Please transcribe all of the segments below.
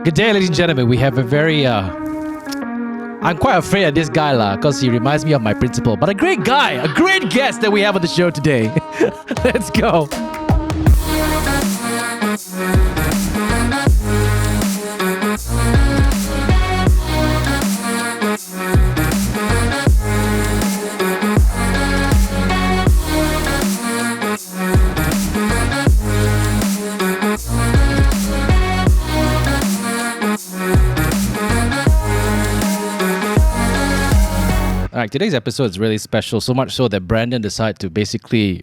Good day, ladies and gentlemen. We have a very, I'm quite afraid of this guy lah, because he reminds me of my principal. But a great guy, a great guest that we have on the show today. Let's go. Alright, today's episode is really special, so much so that Brandon decided to basically,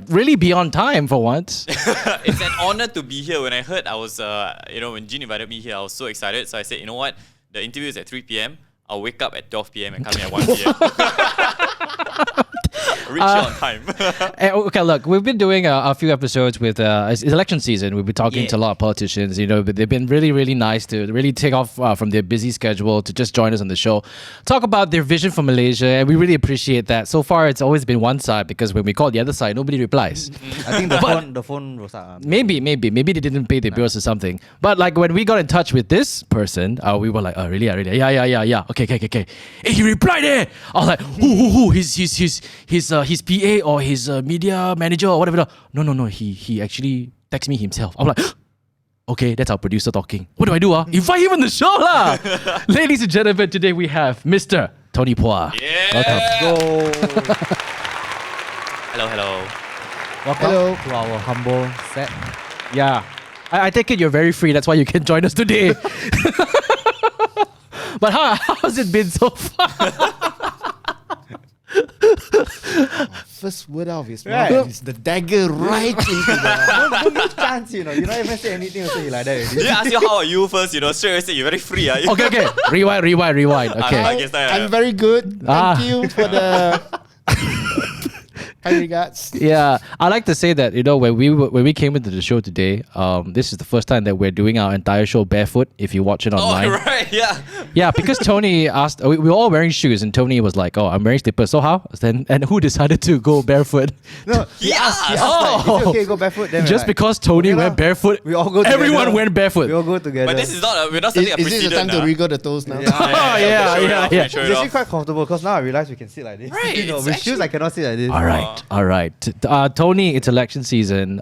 really be on time for once. It's an honor to be here. When I heard I was, when Jean invited me here, I was so excited. So I said, you know what? The interview is at 3 p.m. I'll wake up at 12 p.m. and come in at 1 p.m. Reach here on time. Okay, look, we've been doing a few episodes with it's election season. We've been talking to a lot of politicians, but they've been really, really nice to really take off from their busy schedule to just join us on the show, talk about their vision for Malaysia, and we really appreciate that. So far, it's always been one side because when we call the other side, nobody replies. I think the phone was maybe they didn't pay their bills or something. But when we got in touch with this person, we were like, oh really, yeah, okay. Hey, he replied there. I was like, who? His PA or his media manager or whatever. No. He actually texted me himself. I'm like, okay, that's our producer talking. What do I do? Invite him on the show lah. Ladies and gentlemen, today we have Mr. Tony Phua. Yeah. Welcome. Go. Hello. Welcome to our humble set. Yeah. I take it you're very free. That's why you can join us today. But how's it been so far? First word out of his mouth is the dagger right into the... Don't give chance, you don't even say anything, so you like that already. They ask you how are you first, straight away say you're very free. Are you? Okay. Rewind. Okay. I'm very good. Thank you for the... kind regards. Yeah, I like to say that when we came into the show today, this is the first time that we're doing our entire show barefoot. If you watch it online, Oh right, yeah. Yeah, because Tony asked, we were all wearing shoes, and Tony was like, "Oh, I'm wearing slippers." So how? And who decided to go barefoot? No, he asked like, is it okay, go barefoot? Then just because Tony went barefoot, we all go together. Everyone went barefoot. We all go together. But this is not. We're not setting a Is precedent. this the time to wriggle the toes now? Yeah. It's actually quite comfortable because now I realize we can sit like this. Right, with shoes I cannot sit like this. All right. Tony, it's election season.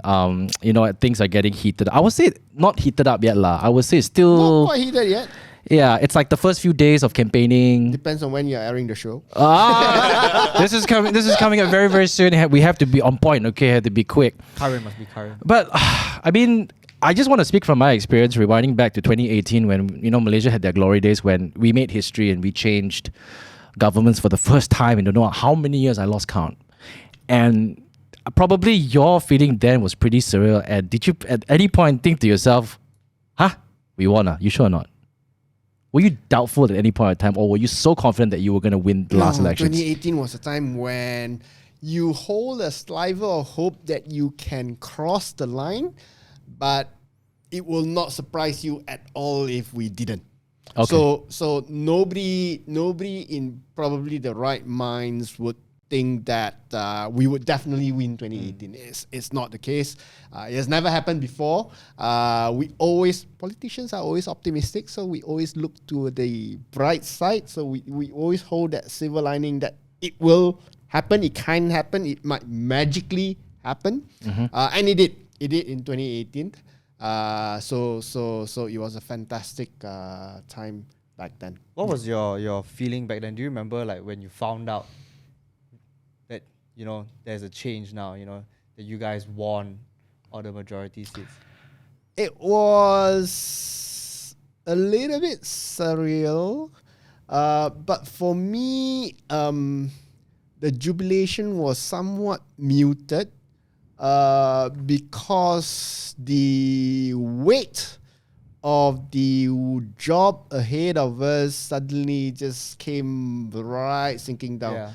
Things are getting heated. I would say not heated up yet lah. I would say it's still Not quite heated yet. Yeah, it's like the first few days of campaigning. Depends on when you're airing the show. This is coming up very, very soon. We have to be on point, okay? Have to be quick. Current must be current. But I just want to speak from my experience, rewinding back to 2018 when Malaysia had their glory days, when we made history and we changed governments for the first time in don't know how many years. I lost count. And probably your feeling then was pretty surreal. And did you at any point think to yourself, we won? You sure or not? Were you doubtful at any point in time, or were you so confident that you were going to win the last elections? 2018 was a time when you hold a sliver of hope that you can cross the line, but it will not surprise you at all if we didn't. Okay. So nobody in probably the right minds would think that we would definitely win 2018. It's not the case. It has never happened before. Politicians are always optimistic, so we always look to the bright side. So we always hold that silver lining that it will happen, it can happen, it might magically happen. And it did. It did in 2018. So it was a fantastic time back then. What was your feeling back then? Do you remember when you found out that there's a change now, that you guys won all the majority seats? It was a little bit surreal, but for me, the jubilation was somewhat muted because the weight of the job ahead of us suddenly just came right sinking down. Yeah.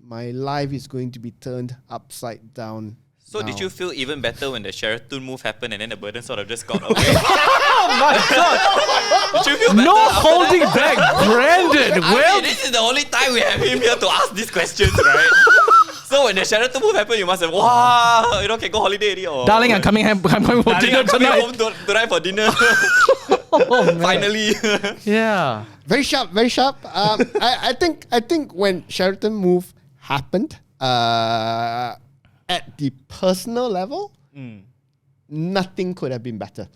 My life is going to be turned upside down. So did you feel even better when the Sheraton move happened and then the burden sort of just got away? Oh my God! Did you feel better? No holding back, Brandon. This is the only time we have him here to ask these questions, right? So when the Sheraton move happened, you must have, wow, can go holiday already. Or, darling, I'm coming home for dinner I'm coming tonight. home tonight for dinner. Finally. Yeah. Very sharp, very sharp. I think when Sheraton move happened, at the personal level, nothing could have been better.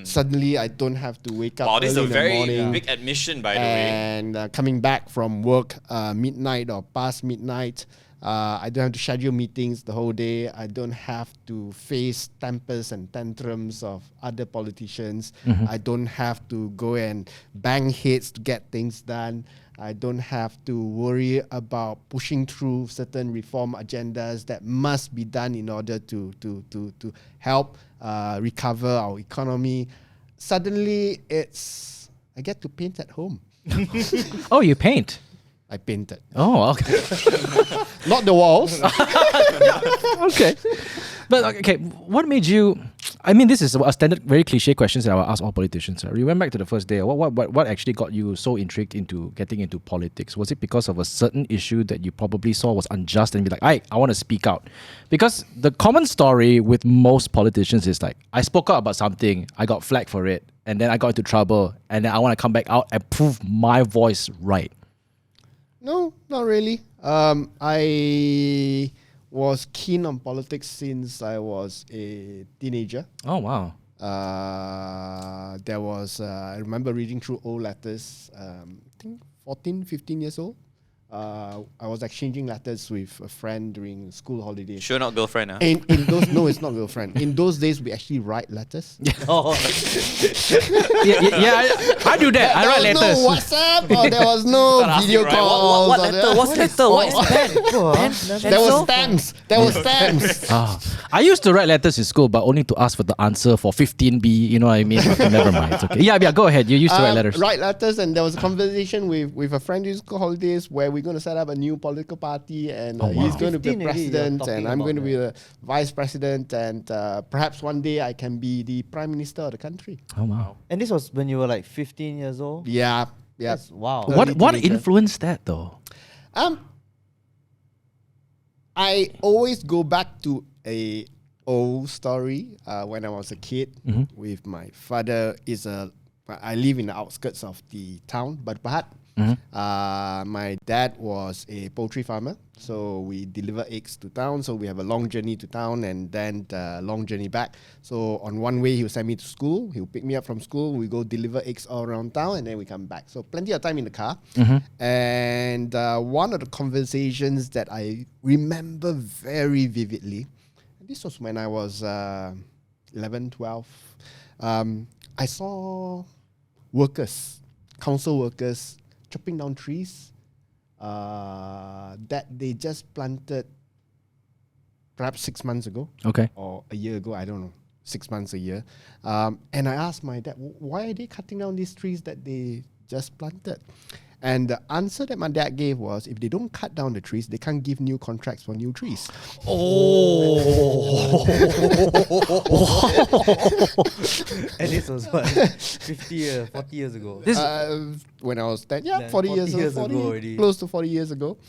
Suddenly, I don't have to wake up Wow, this is early a in the very morning. big admission, by the way. And coming back from work midnight or past midnight, I don't have to schedule meetings the whole day. I don't have to face tempers and tantrums of other politicians. I don't have to go and bang heads to get things done. I don't have to worry about pushing through certain reform agendas that must be done in order to help recover our economy. Suddenly, I get to paint at home. Oh, you paint? I painted. Oh, okay. Not the walls. Okay. But okay, what made you? I mean, this is a standard, very cliche questions that I will ask all politicians. You went back to the first day. What actually got you so intrigued into getting into politics? Was it because of a certain issue that you probably saw was unjust and be like, I want to speak out? Because the common story with most politicians is like, I spoke out about something, I got flagged for it, and then I got into trouble, and then I want to come back out and prove my voice right. No, not really. I was keen on politics since I was a teenager. Oh, wow. I remember reading through old letters, I think 14, 15 years old. I was exchanging letters with a friend during school holidays. Sure not girlfriend, huh? In those, no, it's not girlfriend. In those days, we actually write letters. Yeah, I do that. I write There letters. was no WhatsApp or there was no Not video asking, right? calls. What or letter? there- What letter? What is There was stamps. There was stamps. I used to write letters in school, but only to ask for the answer for 15B. You know what I mean? Okay, never mind. It's okay. Yeah, go ahead. You used to write letters. Write letters, and there was a conversation with a friend during school holidays where we're going to set up a new political party, and he's going to be 15 already, you're president, talking and I'm about going to be the vice president, and perhaps one day I can be the prime minister of the country. Oh, wow. And this was when you were like 15 years old? Yeah. Wow. What teenager. influenced that, though? I always go back to a old story when I was a kid with my father. I live in the outskirts of the town, but my dad was a poultry farmer, so we deliver eggs to town. So we have a long journey to town and then the long journey back. So on one way, he'll send me to school. He'll pick me up from school. We go deliver eggs all around town, and then we come back. So plenty of time in the car. And one of the conversations that I remember very vividly, and this was when I was 11, 12. I saw council workers, chopping down trees that they just planted perhaps 6 months ago. Okay. Or a year ago, I don't know, 6 months, a year. And I asked my dad, why are they cutting down these trees that they just planted? And the answer that my dad gave was, if they don't cut down the trees, they can't give new contracts for new trees. And this was what? 40 years ago. When I was 10, Yeah, 40 40 years years ago, ago already. close to 40 years ago.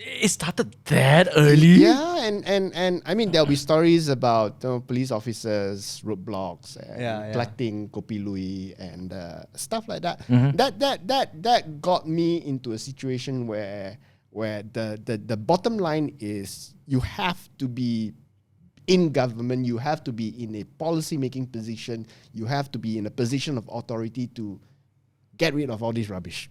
It started that early? Yeah, and I mean, there'll be stories about police officers, roadblocks, and collecting kopi lui and stuff like that. That got me into a situation where the bottom line is you have to be in government, you have to be in a policy making position, you have to be in a position of authority to get rid of all this rubbish.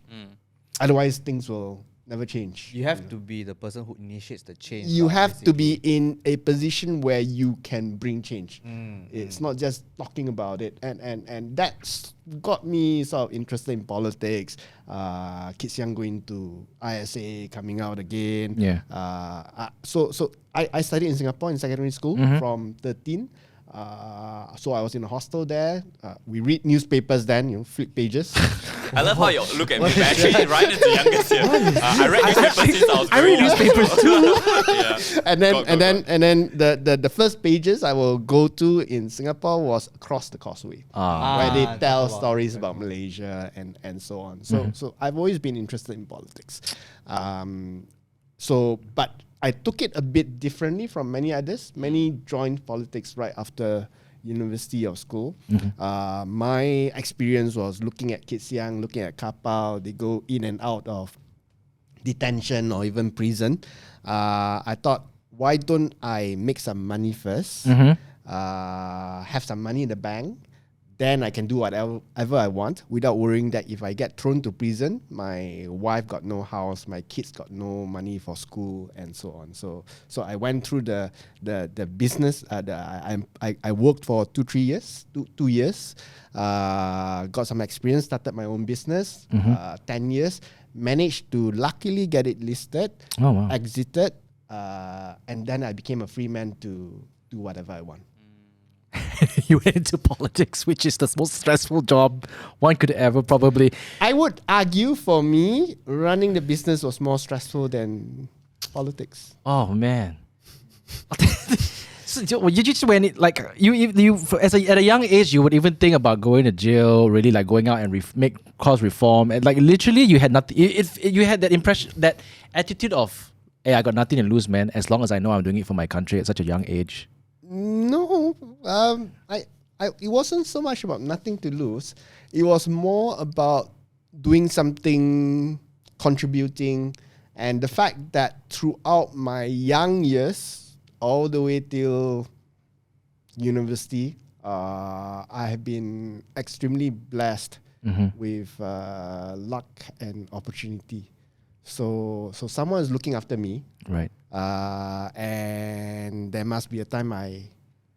Otherwise, things will never change. You have to be the person who initiates the change. You have to be in a position where you can bring change. It's not just talking about it. And that's got me sort of interested in politics. Kids Young going to ISA, coming out again. Yeah. So I studied in Singapore in secondary school from 13. So I was in a hostel there. We read newspapers then, flip pages. I love how you look at me. We're actually right into the youngest here. I read newspapers since I was I read newspapers too. Yeah. And then the first pages I will go to in Singapore was Across the Causeway, where they tell stories about Malaysia and so on. So I've always been interested in politics. But I took it a bit differently from many others. Many joined politics right after university or school. My experience was looking at kids young, looking at kapau. They go in and out of detention or even prison. I thought, why don't I make some money first, have some money in the bank, then I can do whatever I want without worrying that if I get thrown to prison, my wife got no house, my kids got no money for school, and so on. So I went through the business. I worked for 2 years, got some experience, started my own business, 10 years, managed to luckily get it listed, exited, and then I became a free man to do whatever I want. You went into politics, which is the most stressful job one could ever probably. I would argue for me, running the business was more stressful than politics. Oh man. So you just when it like you at a young age you would even think about going to jail, really like going out and make cause reform, and like literally you had nothing. You had that impression, that attitude of, hey, I got nothing to lose, man. As long as I know I'm doing it for my country at such a young age. No, it wasn't so much about nothing to lose. It was more about doing something, contributing, and the fact that throughout my young years, all the way till university, I have been extremely blessed with luck and opportunity. So someone is looking after me, right? And there must be a time I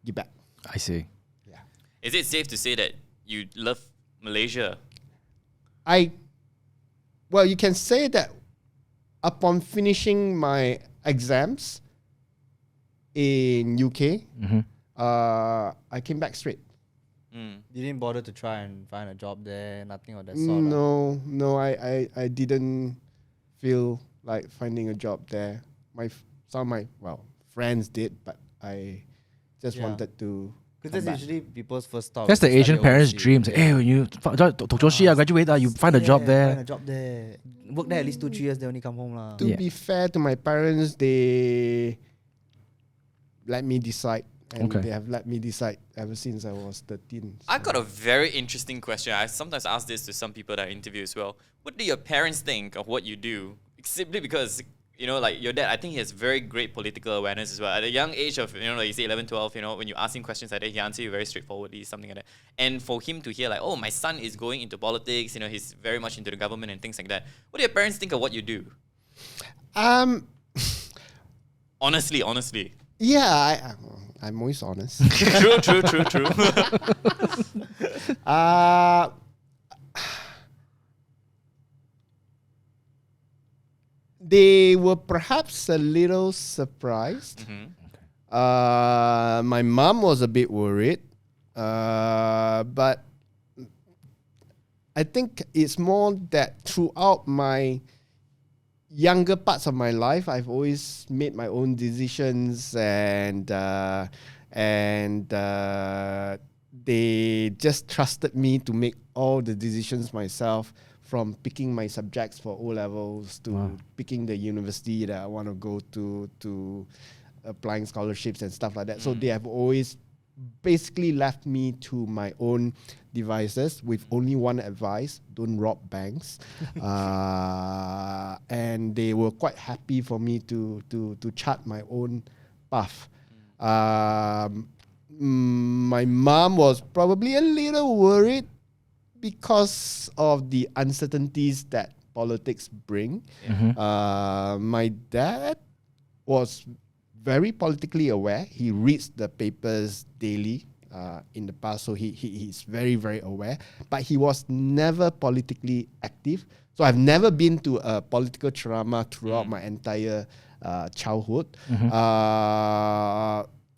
give back. I see. Yeah. Is it safe to say that you love Malaysia? Well, you can say that upon finishing my exams in UK, I came back straight. You didn't bother to try and find a job there, nothing of that sort? No, I didn't feel like finding a job there. Some of my friends did, but I just wanted to. Because that's usually people's first thought. That's the Asian parents' dreams. Hey, when you graduate, you find a job there. Find a job there. Work there at least 2-3 years, they only come home. To be fair to my parents, they let me decide. And they have let me decide ever since I was 13. So. I got a very interesting question. I sometimes ask this to some people that I interview as well. What do your parents think of what you do? Simply because, like your dad, I think he has very great political awareness as well. At a young age of, like you say 11, 12, when you ask him questions like that, he answers you very straightforwardly, something like that. And for him to hear like, oh, my son is going into politics, he's very much into the government and things like that. What do your parents think of what you do? Honestly. Yeah, I'm always honest. True. They were perhaps a little surprised. My mom was a bit worried, but I think it's more that throughout my younger parts of my life, I've always made my own decisions, and they just trusted me to make all the decisions myself, from picking my subjects for O-levels to picking the university that I want to go to applying scholarships and stuff like that. So they have always basically left me to my own devices with only one advice: don't rob banks. And they were quite happy for me to chart my own path. My mom was probably a little worried because of the uncertainties that politics bring. My dad was very politically aware. He reads the papers daily in the past, so he's very, very aware. But he was never politically active. So I've never been to a political drama throughout my entire childhood.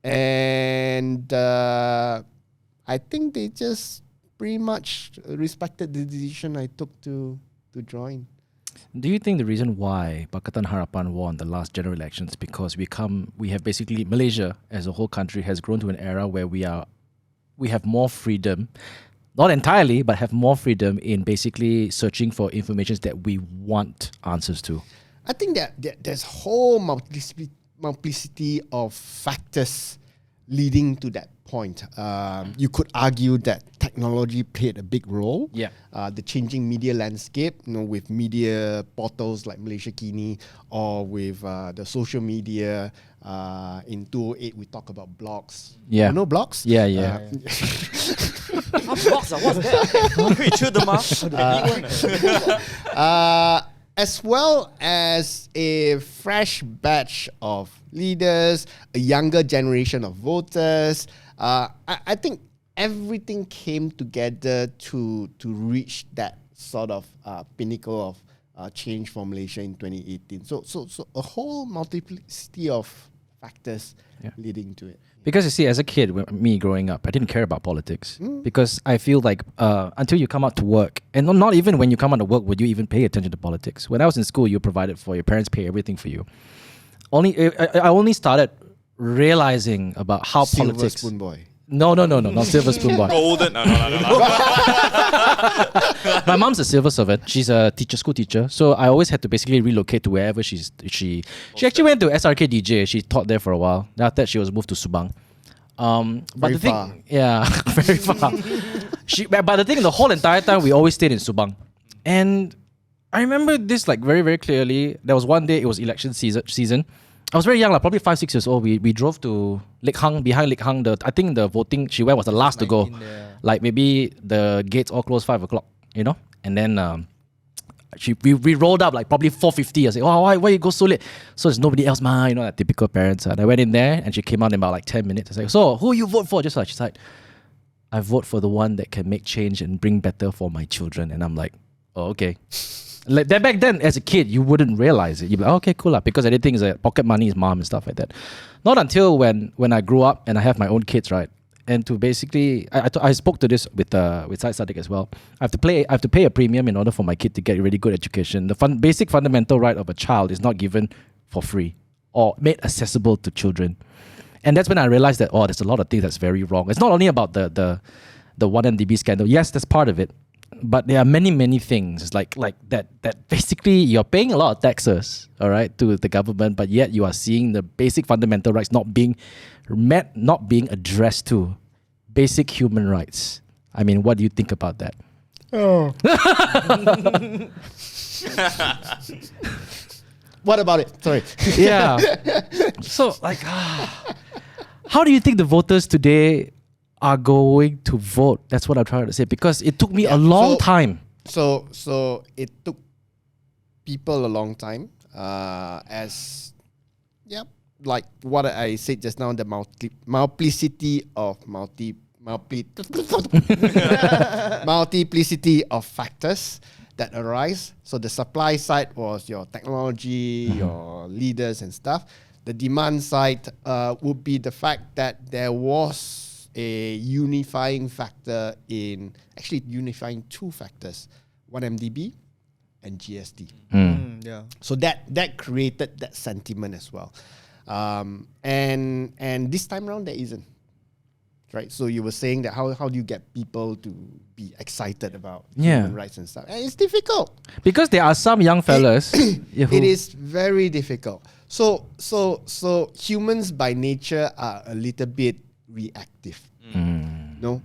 And I think they just pretty much respected the decision I took to join. Do you think the reason why Pakatan Harapan won the last general elections because we have basically Malaysia as a whole country has grown to an era where we have more freedom, not entirely, but have more freedom in basically searching for information that we want answers to? I think that there's whole multiplicity of factors leading to that point. You could argue that technology played a big role. Yeah. The changing media landscape, with media portals like Malaysia Kini, or with the social media. In 2008, we talk about blogs. Yeah. You know blogs? Yeah, yeah. What's that? We chew them up. As well as a fresh batch of leaders, a younger generation of voters. I think everything came together to reach that sort of pinnacle of change for Malaysia in 2018. So a whole multiplicity of factors leading to it. Because you see, as a kid, me growing up, I didn't care about politics because I feel like until you come out to work, and not even when you come out to work would you even pay attention to politics. When I was in school, you provided for your parents, pay everything for you. I only started realizing about how Silver politics. spoon boy. No, not silver spoon boy. Golden. No. My mom's a civil servant. She's a school teacher. So I always had to basically relocate to wherever she actually went to SRK DJ. She taught there for a while. Then after that, she was moved to Subang. But Very the thing, far. yeah, very far. But the thing, the whole entire time we always stayed in Subang, and I remember this like very, very clearly. There was one day, it was election season. I was very young, like probably 5-6 years old. We drove to Lek Hang, behind Lek Hang. I think the voting she went was the last to go. Like maybe the gates all closed 5 o'clock, And then we rolled up like probably 4:50. I said, "Oh, why you go so late?" So there's nobody else, that typical parents. And I went in there and she came out in about like 10 minutes. I said, "So who you vote for?" Just like she's like, "I vote for the one that can make change and bring better for my children." And I'm like, "Oh, okay." Like that back then, as a kid, you wouldn't realize it. You'd be like, "Okay, cool," because everything is like pocket money is mom and stuff like that. Not until when I grew up and I have my own kids, right? And to basically, I spoke to this with Syed Sadiq as well. I have to pay a premium in order for my kid to get a really good education. The basic fundamental right of a child is not given for free or made accessible to children. And that's when I realized that there's a lot of things that's very wrong. It's not only about the 1MDB scandal. Yes, that's part of it. But there are many, many things like that basically you're paying a lot of taxes, all right, to the government, but yet you are seeing the basic fundamental rights not being met, not being addressed to. Basic human rights. I mean, what do you think about that? What about it? Sorry. Yeah. So, how do you think the voters today are going to vote? That's what I'm trying to say. Because it took me a long time. So it took people a long time. Like what I said just now, the multiplicity of factors that arise. So the supply side was your technology, your leaders and stuff. The demand side would be the fact that there was a unifying factor unifying two factors, 1MDB and GST. So that created that sentiment as well. And this time around there isn't. Right, so you were saying that how do you get people to be excited about human rights and stuff? And it's difficult because there are some young fellas. It is very difficult. So humans by nature are a little bit reactive. No,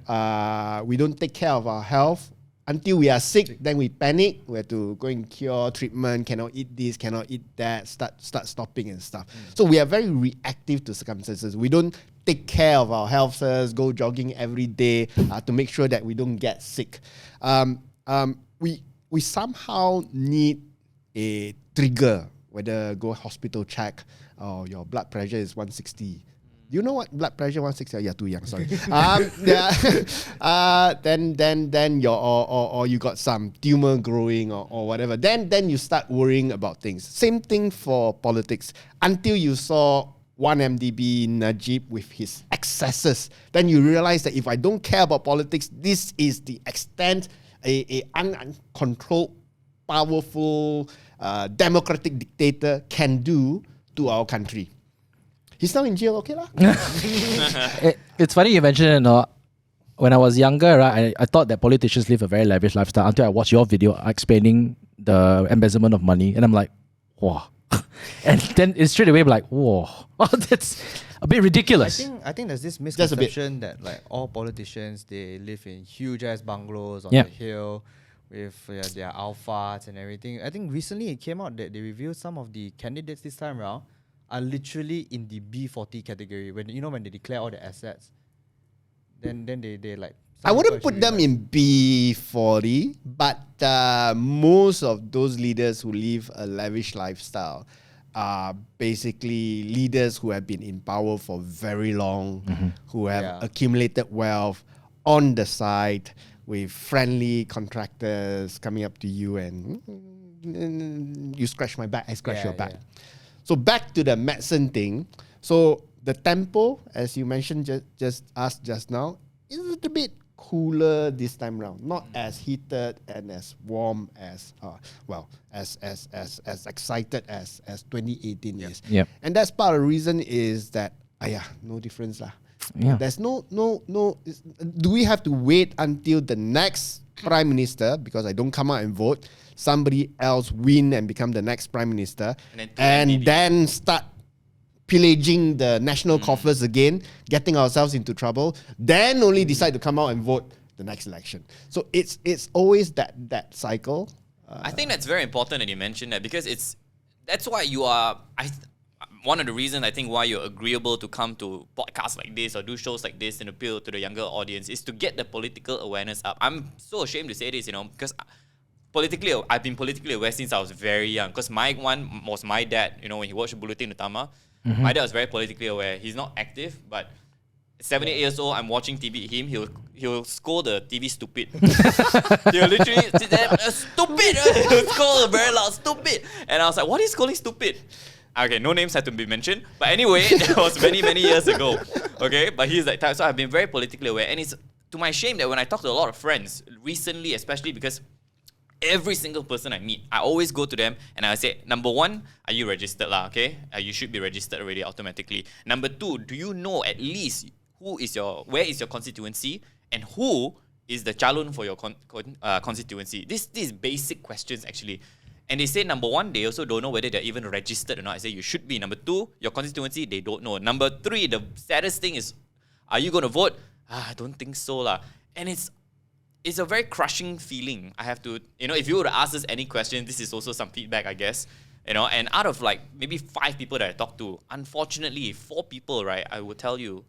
we don't take care of our health until we are sick. Then we panic. We have to go and cure treatment. Cannot eat this. Cannot eat that. Start stopping and stuff. So we are very reactive to circumstances. We don't take care of our health, go jogging every day to make sure that we don't get sick. We somehow need a trigger, whether go hospital check or your blood pressure is 160. Do you know what blood pressure 160? Yeah, too young. Sorry. Then or you got some tumor growing or whatever. Then you start worrying about things. Same thing for politics. Until you saw 1MDB Najib with his excesses, then you realize that if I don't care about politics, this is the extent a uncontrolled, powerful, democratic dictator can do to our country. He's now in jail, okay lah. It's funny you mentioned it. When I was younger, right, I thought that politicians live a very lavish lifestyle until I watched your video explaining the embezzlement of money, and I'm like, wow. And then it's straight away like, whoa. That's. a bit ridiculous. I think there's this Just a bit. misconception that like all politicians, they live in huge ass bungalows on Yeah. the hill with their alphas and everything. I think recently it came out that they revealed some of the candidates this time around are literally in the B40 category. When when they declare all the assets, then they like. I wouldn't put them in B40, but most of those leaders who live a lavish lifestyle are basically leaders who have been in power for very long, who have accumulated wealth on the side with friendly contractors coming up to you and you scratch my back, I scratch your back. So back to the medicine thing. So the tempo, as you mentioned just now, is a little bit cooler this time round. Not as heated and as warm as as excited as 2018 is. Yep. And that's part of the reason is that no difference lah. Yeah. There's no. Do we have to wait until the next prime minister, because I don't come out and vote, somebody else win and become the next prime minister, and then start pillaging the national coffers again, getting ourselves into trouble, then only decide to come out and vote the next election. So it's always that cycle. I think that's very important that you mentioned that, because that's why you are. One of the reasons I think why you're agreeable to come to podcasts like this or do shows like this and appeal to the younger audience is to get the political awareness up. I'm so ashamed to say this, because politically, I've been politically aware since I was very young. Because my one was my dad. When he watched Bulletin Utama, my dad was very politically aware. He's not active, but 78 years old, I'm watching TV. He'll scold the TV stupid. He'll literally sit there, stupid. He'll scold very loud, stupid. And I was like, what is scolding stupid? Okay, no names had to be mentioned. But anyway, that was many, many years ago. Okay, but he's that type. So I've been very politically aware. And it's to my shame that when I talk to a lot of friends, recently, especially because every single person I meet, I always go to them and I say, number one, are you registered lah? Okay, you should be registered already automatically. Number two, do you know at least where is your constituency and who is the calon for your constituency? These basic questions actually. And they say, number one, they also don't know whether they're even registered or not. I say, you should be. Number two, your constituency, they don't know. Number three, the saddest thing is, are you going to vote? I don't think so lah. And it's a very crushing feeling. I have to, if you were to ask us any question, this is also some feedback, I guess. And out of like maybe 5 people that I talk to, unfortunately, 4 people, right, I will tell you,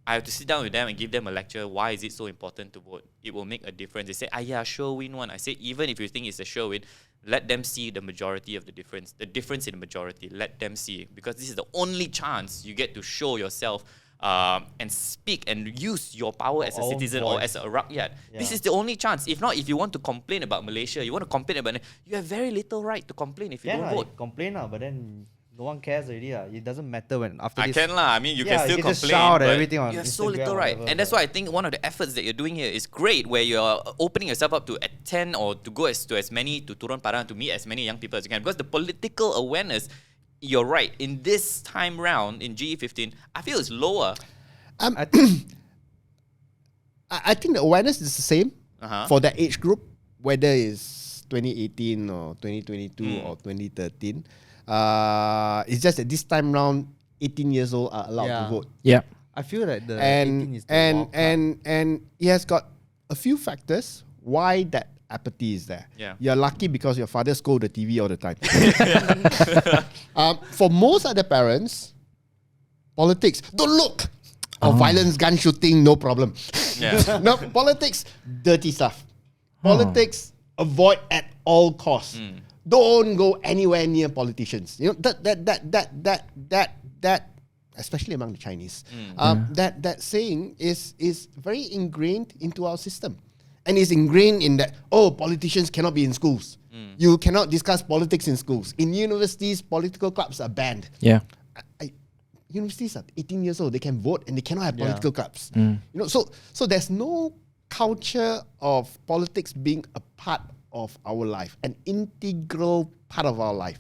I have to sit down with them and give them a lecture. Why is it so important to vote? It will make a difference. They say, sure win one. I say, even if you think it's a sure win, let them see the majority of the difference in the majority. Let them see, because this is the only chance you get to show yourself and speak and use your power as a citizen or as a rakyat. Yeah. This is the only chance. If not, if you want to complain about Malaysia, you want to complain about it, you have very little right to complain if you don't vote. Complain but then no one cares already. It doesn't matter when after this. I can lah. I mean, you can still complain. Just shout but everything on you have Instagram so little right. And that's why I think one of the efforts that you're doing here is great, where you're opening yourself up to attend or to go to as many, to Turun Padang, to meet as many young people as you can. Because the political awareness, you're right, in this time round, in GE15, I feel it's lower. I think the awareness is the same for that age group, whether it's 2018 or 2022 or 2013. It's just that this time round, 18 years old are allowed to vote. Yeah. I feel that the 18 is the and it has got a few factors why that apathy is there. Yeah. You're lucky because your father scold the TV all the time. For most other parents, politics, don't look. Or violence, gun shooting, no problem. Yeah. No, politics, dirty stuff. Politics, avoid at all costs. Don't go anywhere near politicians. That especially among the Chinese. That saying is very ingrained into our system. And it's ingrained in that, politicians cannot be in schools. You cannot discuss politics in schools. In universities, political clubs are banned. Yeah. Universities are 18 years old. They can vote and they cannot have political clubs. So there's no culture of politics being a part of our life, an integral part of our life.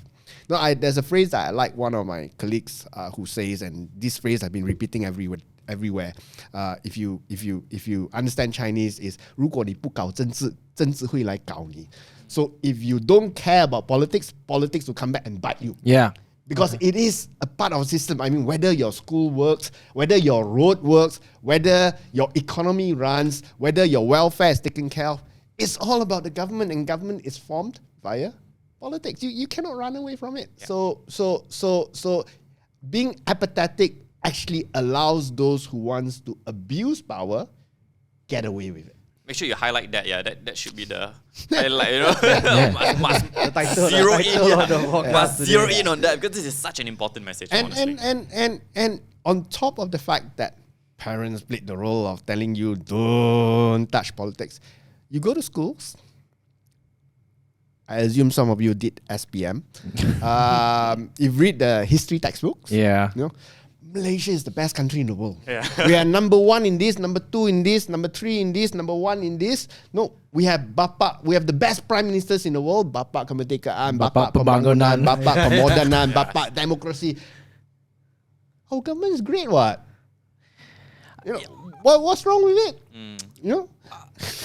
Now, there's a phrase that I like one of my colleagues who says, and this phrase I've been repeating everywhere. If you understand Chinese, is 如果你不搞政治，政治会来搞你. So if you don't care about politics, politics will come back and bite you. Yeah. Because it is a part of the system. I mean, whether your school works, whether your road works, whether your economy runs, whether your welfare is taken care of, it's all about the government, and government is formed via politics. You cannot run away from it. Yeah. So being apathetic actually allows those who wants to abuse power get away with it. Make sure you highlight that. Yeah, that should be the highlight. You know, must The title zero of the podcast must today. zero in on that because this is such an important message. honestly. And on top of the fact that parents played the role of telling you don't touch politics, you go to schools. I assume some of you did SPM. You've read the history textbooks. Yeah. You know, Malaysia is the best country in the world. Yeah. We are number 1 in this, number 2 in this, number 3 in this, number 1 in this. No, we have the best prime ministers in the world. Bapa kemerdekaan, Bapa Bapa pembangunan, pembangunan. Bapa kemodernan, Bapa democracy. Our government is great, what? You know, what's wrong with it? You know?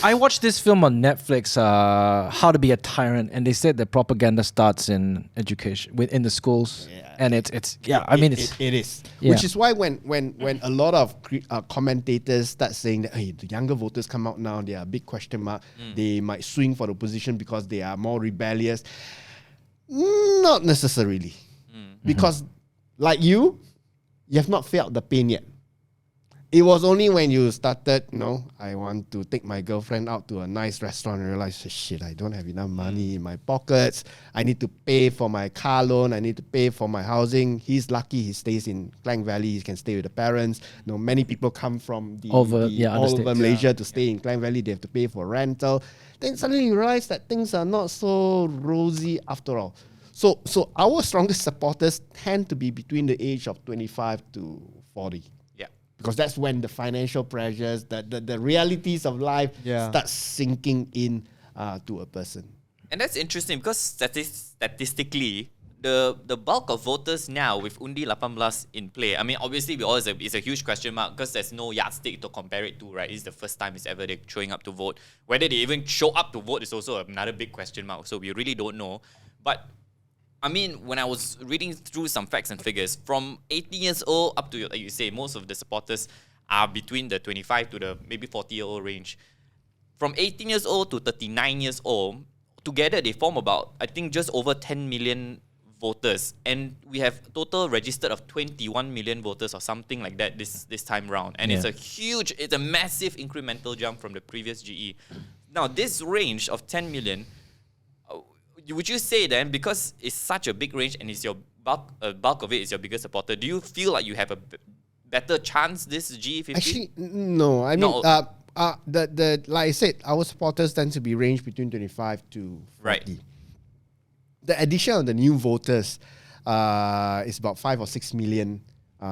I watched this film on Netflix, How to Be a Tyrant, and they said the propaganda starts in education, within the schools, and it's It is. Yeah. Which is why when a lot of commentators start saying that, hey, the younger voters come out now, they are a big question mark. They might swing for the opposition because they are more rebellious. Not necessarily. Because like you have not felt the pain yet. It was only when you started, I want to take my girlfriend out to a nice restaurant and realize, shit, I don't have enough money in my pockets. I need to pay for my car loan. I need to pay for my housing. He's lucky he stays in Klang Valley. He can stay with the parents. Many people come from All over all over states. Malaysia to stay in Klang Valley. They have to pay for rental. Then suddenly you realize that things are not so rosy after all. So our strongest supporters tend to be between the age of 25 to 40. Because that's when the financial pressures, the realities of life start sinking in to a person. And that's interesting because statistically, the bulk of voters now with Undi 18 in play, I mean, obviously, it's a huge question mark because there's no yardstick to compare it to, right? It's the first time it's ever they're showing up to vote. Whether they even show up to vote is also another big question mark. So we really don't know. But I mean, when I was reading through some facts and figures, from 18 years old up to, like you say, most of the supporters are between the 25 to the maybe 40-year-old range. From 18 years old to 39 years old, together they form about, I think, just over 10 million voters. And we have total registered of 21 million voters or something like that this time round. And it's a massive incremental jump from the previous GE. Now, this range of 10 million, would you say then, because it's such a big range and it's your bulk of it is your biggest supporter, do you feel like you have a better chance this G50? Actually, no. I mean, like I said, our supporters tend to be ranged between 25 to 40. Right. The addition of the new voters is about 5 or 6 million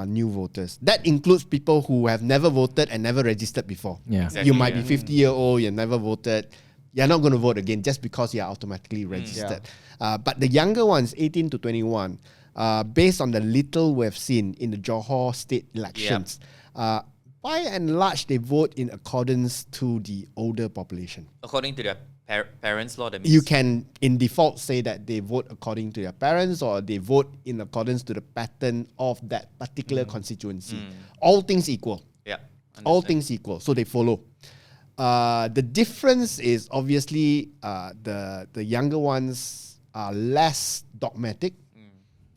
new voters. That includes people who have never voted and never registered before. Yeah. Exactly, You might be 50-year-old, you never voted. You're not going to vote again just because you're automatically registered. But the younger ones, 18 to 21, based on the little we've seen in the Johor state elections, by and large, they vote in accordance to the older population. According to their parents' law, that means You can, in default, say that they vote according to their parents or they vote in accordance to the pattern of that particular constituency. All things equal. Yeah. All understand. things equal. So they follow. The difference is obviously the younger ones are less dogmatic.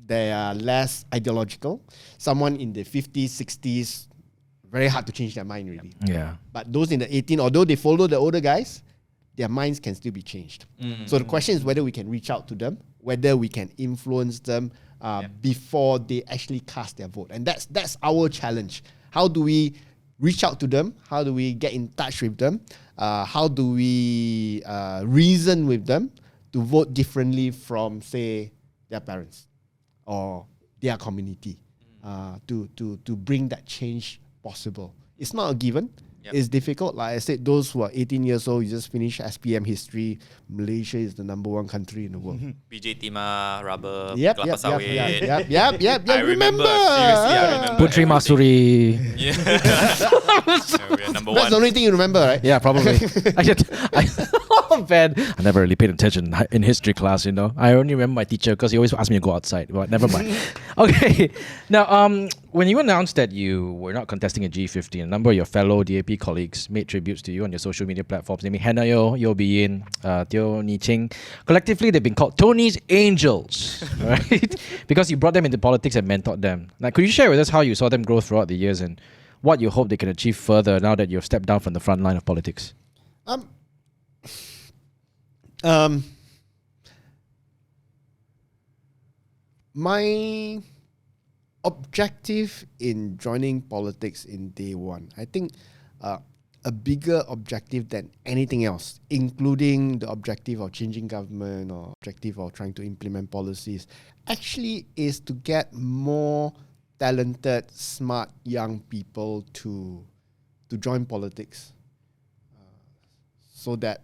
They are less ideological. Someone in the 50s, 60s, very hard to change their mind really. Yeah. But those in the 18, although they follow the older guys, their minds can still be changed. So the question is whether we can reach out to them, whether we can influence them before they actually cast their vote. And that's our challenge. How do we reach out to them? How do we get in touch with them? How do we reason with them to vote differently from, say, their parents or their community to bring that change possible? It's not a given. Yep. It's difficult. Like I said, those who are 18 years old, you just finish SPM history. Malaysia is the #1 country in the world. BJ Timah, rubber, Yep. kelapa sawit. I remember. Seriously, I remember. Putri Masuri. Yeah. Yeah, we are number That's one. the only thing you remember, right? Yeah, probably. I Man, I never really paid attention in history class, you know. I only remember my teacher because he always asked me to go outside. But never mind. Okay. Now, when you announced that you were not contesting a G50, a number of your fellow DAP colleagues made tributes to you on your social media platforms, namely Hannah Yo Bin, Teo Ni Ching. Collectively, they've been called Tony's Angels, right? Because you brought them into politics and mentored them. Now, could you share with us how you saw them grow throughout the years and what you hope they can achieve further now that you've stepped down from the front line of politics? My objective in joining politics in day one, I think a bigger objective than anything else, including the objective of changing government or objective of trying to implement policies, actually is to get more talented, smart young people to join politics, so that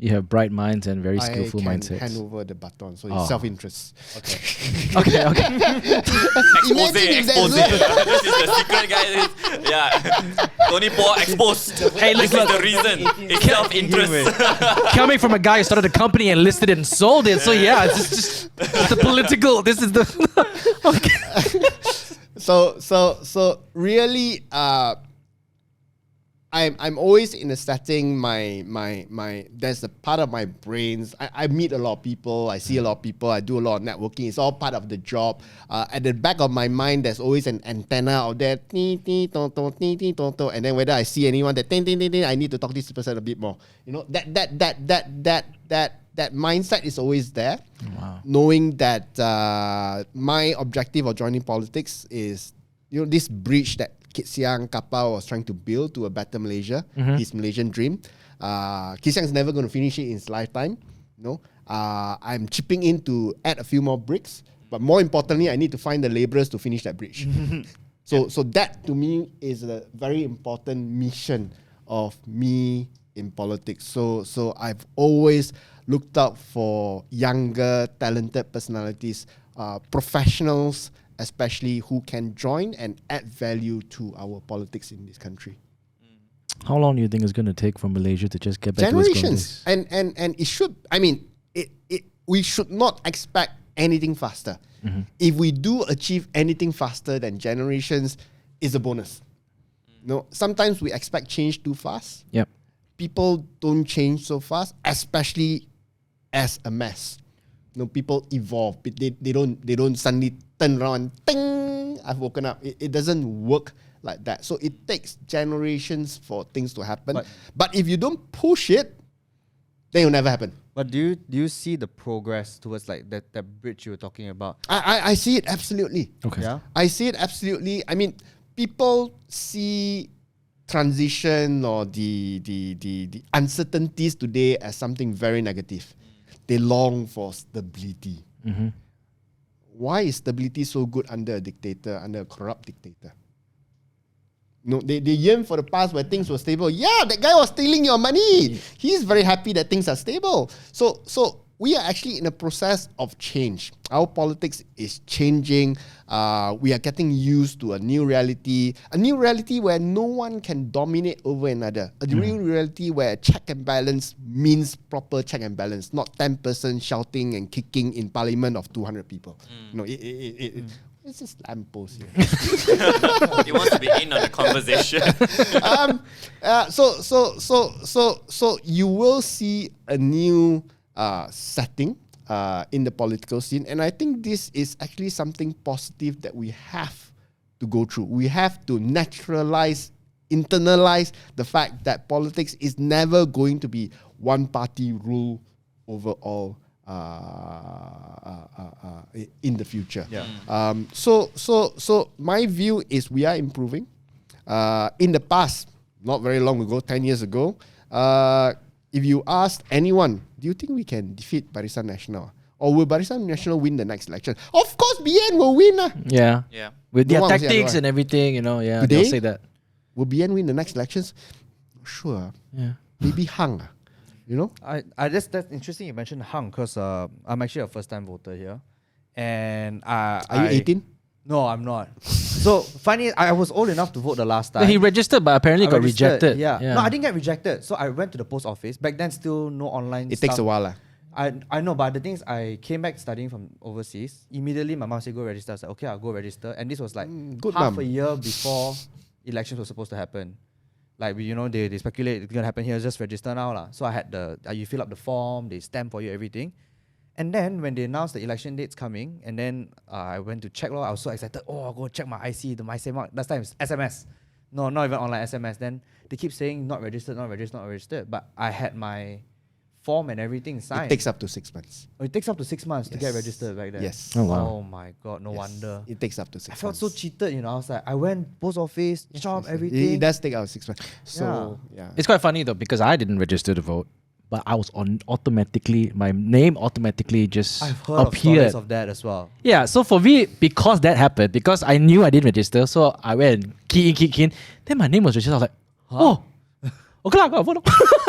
You have bright minds and very skillful I can mindsets. hand over the baton. So it's self-interest. Okay. Expose it. This is the secret, guys. Yeah. Tony Paul exposed. Hey, this look, is the reason. It's self-interest. Coming from a guy who started a company and listed it and sold it. So yeah, it's just the political. This is the. Okay. So really, I'm always in a setting. My there's a part of my brains. I meet a lot of people. I see a lot of people. I do a lot of networking. It's all part of the job. At the back of my mind, there's always an antenna out there. And then whether I see anyone that I need to talk to this person a bit more. You know, that mindset is always there. Wow. Knowing that my objective of joining politics is, this bridge that Kit Siang Kapau was trying to build to a better Malaysia, his Malaysian dream. Kit Siang is never going to finish it in his lifetime. I'm chipping in to add a few more bricks, but more importantly, I need to find the labourers to finish that bridge. So that to me is a very important mission of me in politics. So I've always looked out for younger, talented personalities, professionals, especially who can join and add value to our politics in this country. How long do you think it's going to take for Malaysia to just get back Generations. to its And it should, we should not expect anything faster. If we do achieve anything faster than generations, it's a bonus. Sometimes we expect change too fast. Yep. People don't change so fast, especially as a mass. People evolve. They don't suddenly turn around and ting, I've woken up. It doesn't work like that. So it takes generations for things to happen. But if you don't push it, then it'll never happen. But do you see the progress towards like that bridge you were talking about? I see it absolutely. Okay. Yeah. I see it absolutely. I mean, people see transition or the uncertainties today as something very negative. They long for stability. Why is stability so good under a dictator, under a corrupt dictator? They yearn for the past where things were stable. Yeah, that guy was stealing your money. He's very happy that things are stable. So we are actually in a process of change. Our politics is changing. We are getting used to a new reality where no one can dominate over another. A real reality where check and balance means proper check and balance, not 10% shouting and kicking in parliament of 200 people. It's just lamppost here. He wants to be in on the conversation. So you will see a new setting in the political scene, and I think this is actually something positive that we have to go through. We have to internalize the fact that politics is never going to be one party rule over all in the future. Yeah. So my view is we are improving. In the past, not very long ago, 10 years ago, if you asked anyone, do you think we can defeat Barisan Nasional? Or will Barisan Nasional win the next election? Of course, BN will win. Yeah. Yeah. With their No one will say tactics otherwise. and everything, yeah, Today? they'll say that. Will BN win the next elections? Sure. Yeah. Maybe Hang. That's interesting you mentioned Hang because I'm actually a first time voter here, and Are you 18? No, I'm not. So funny, I was old enough to vote the last time. He registered, but apparently I got registered, rejected. Yeah. No, I didn't get rejected. So I went to the post office. Back then, still no online. It takes a while. I know, but the thing is, I came back studying from overseas. Immediately, my mom said, go register. I was like, okay, I'll go register. And this was like good half mum. a year before elections were supposed to happen. Like, they speculate it's going to happen here, just register now. lah. So I had you fill up the form, they stamp for you, everything. And then when they announced the election dates coming, and then I went to check, I was so excited. Oh, I'll go check my IC, my mark. Last time it's SMS. No, not even online SMS. Then they keep saying not registered, not registered, not registered. But I had my form and everything signed. It takes up to 6 months. Oh, it takes up to 6 months to get Yes. registered back then. Yes. Oh, wow. Oh my God, no wonder. It takes up to 6 I months. felt so cheated, I was like, I went post office, shop, It everything. does take out 6 months. So, yeah. It's quite funny though because I didn't register to vote, but I was my name automatically just I've heard of appeared. stories of that as well. Yeah, so for me, because that happened, because I knew I didn't register, so I went key in. Then my name was registered. I was like, oh, okay, I'm gonna vote.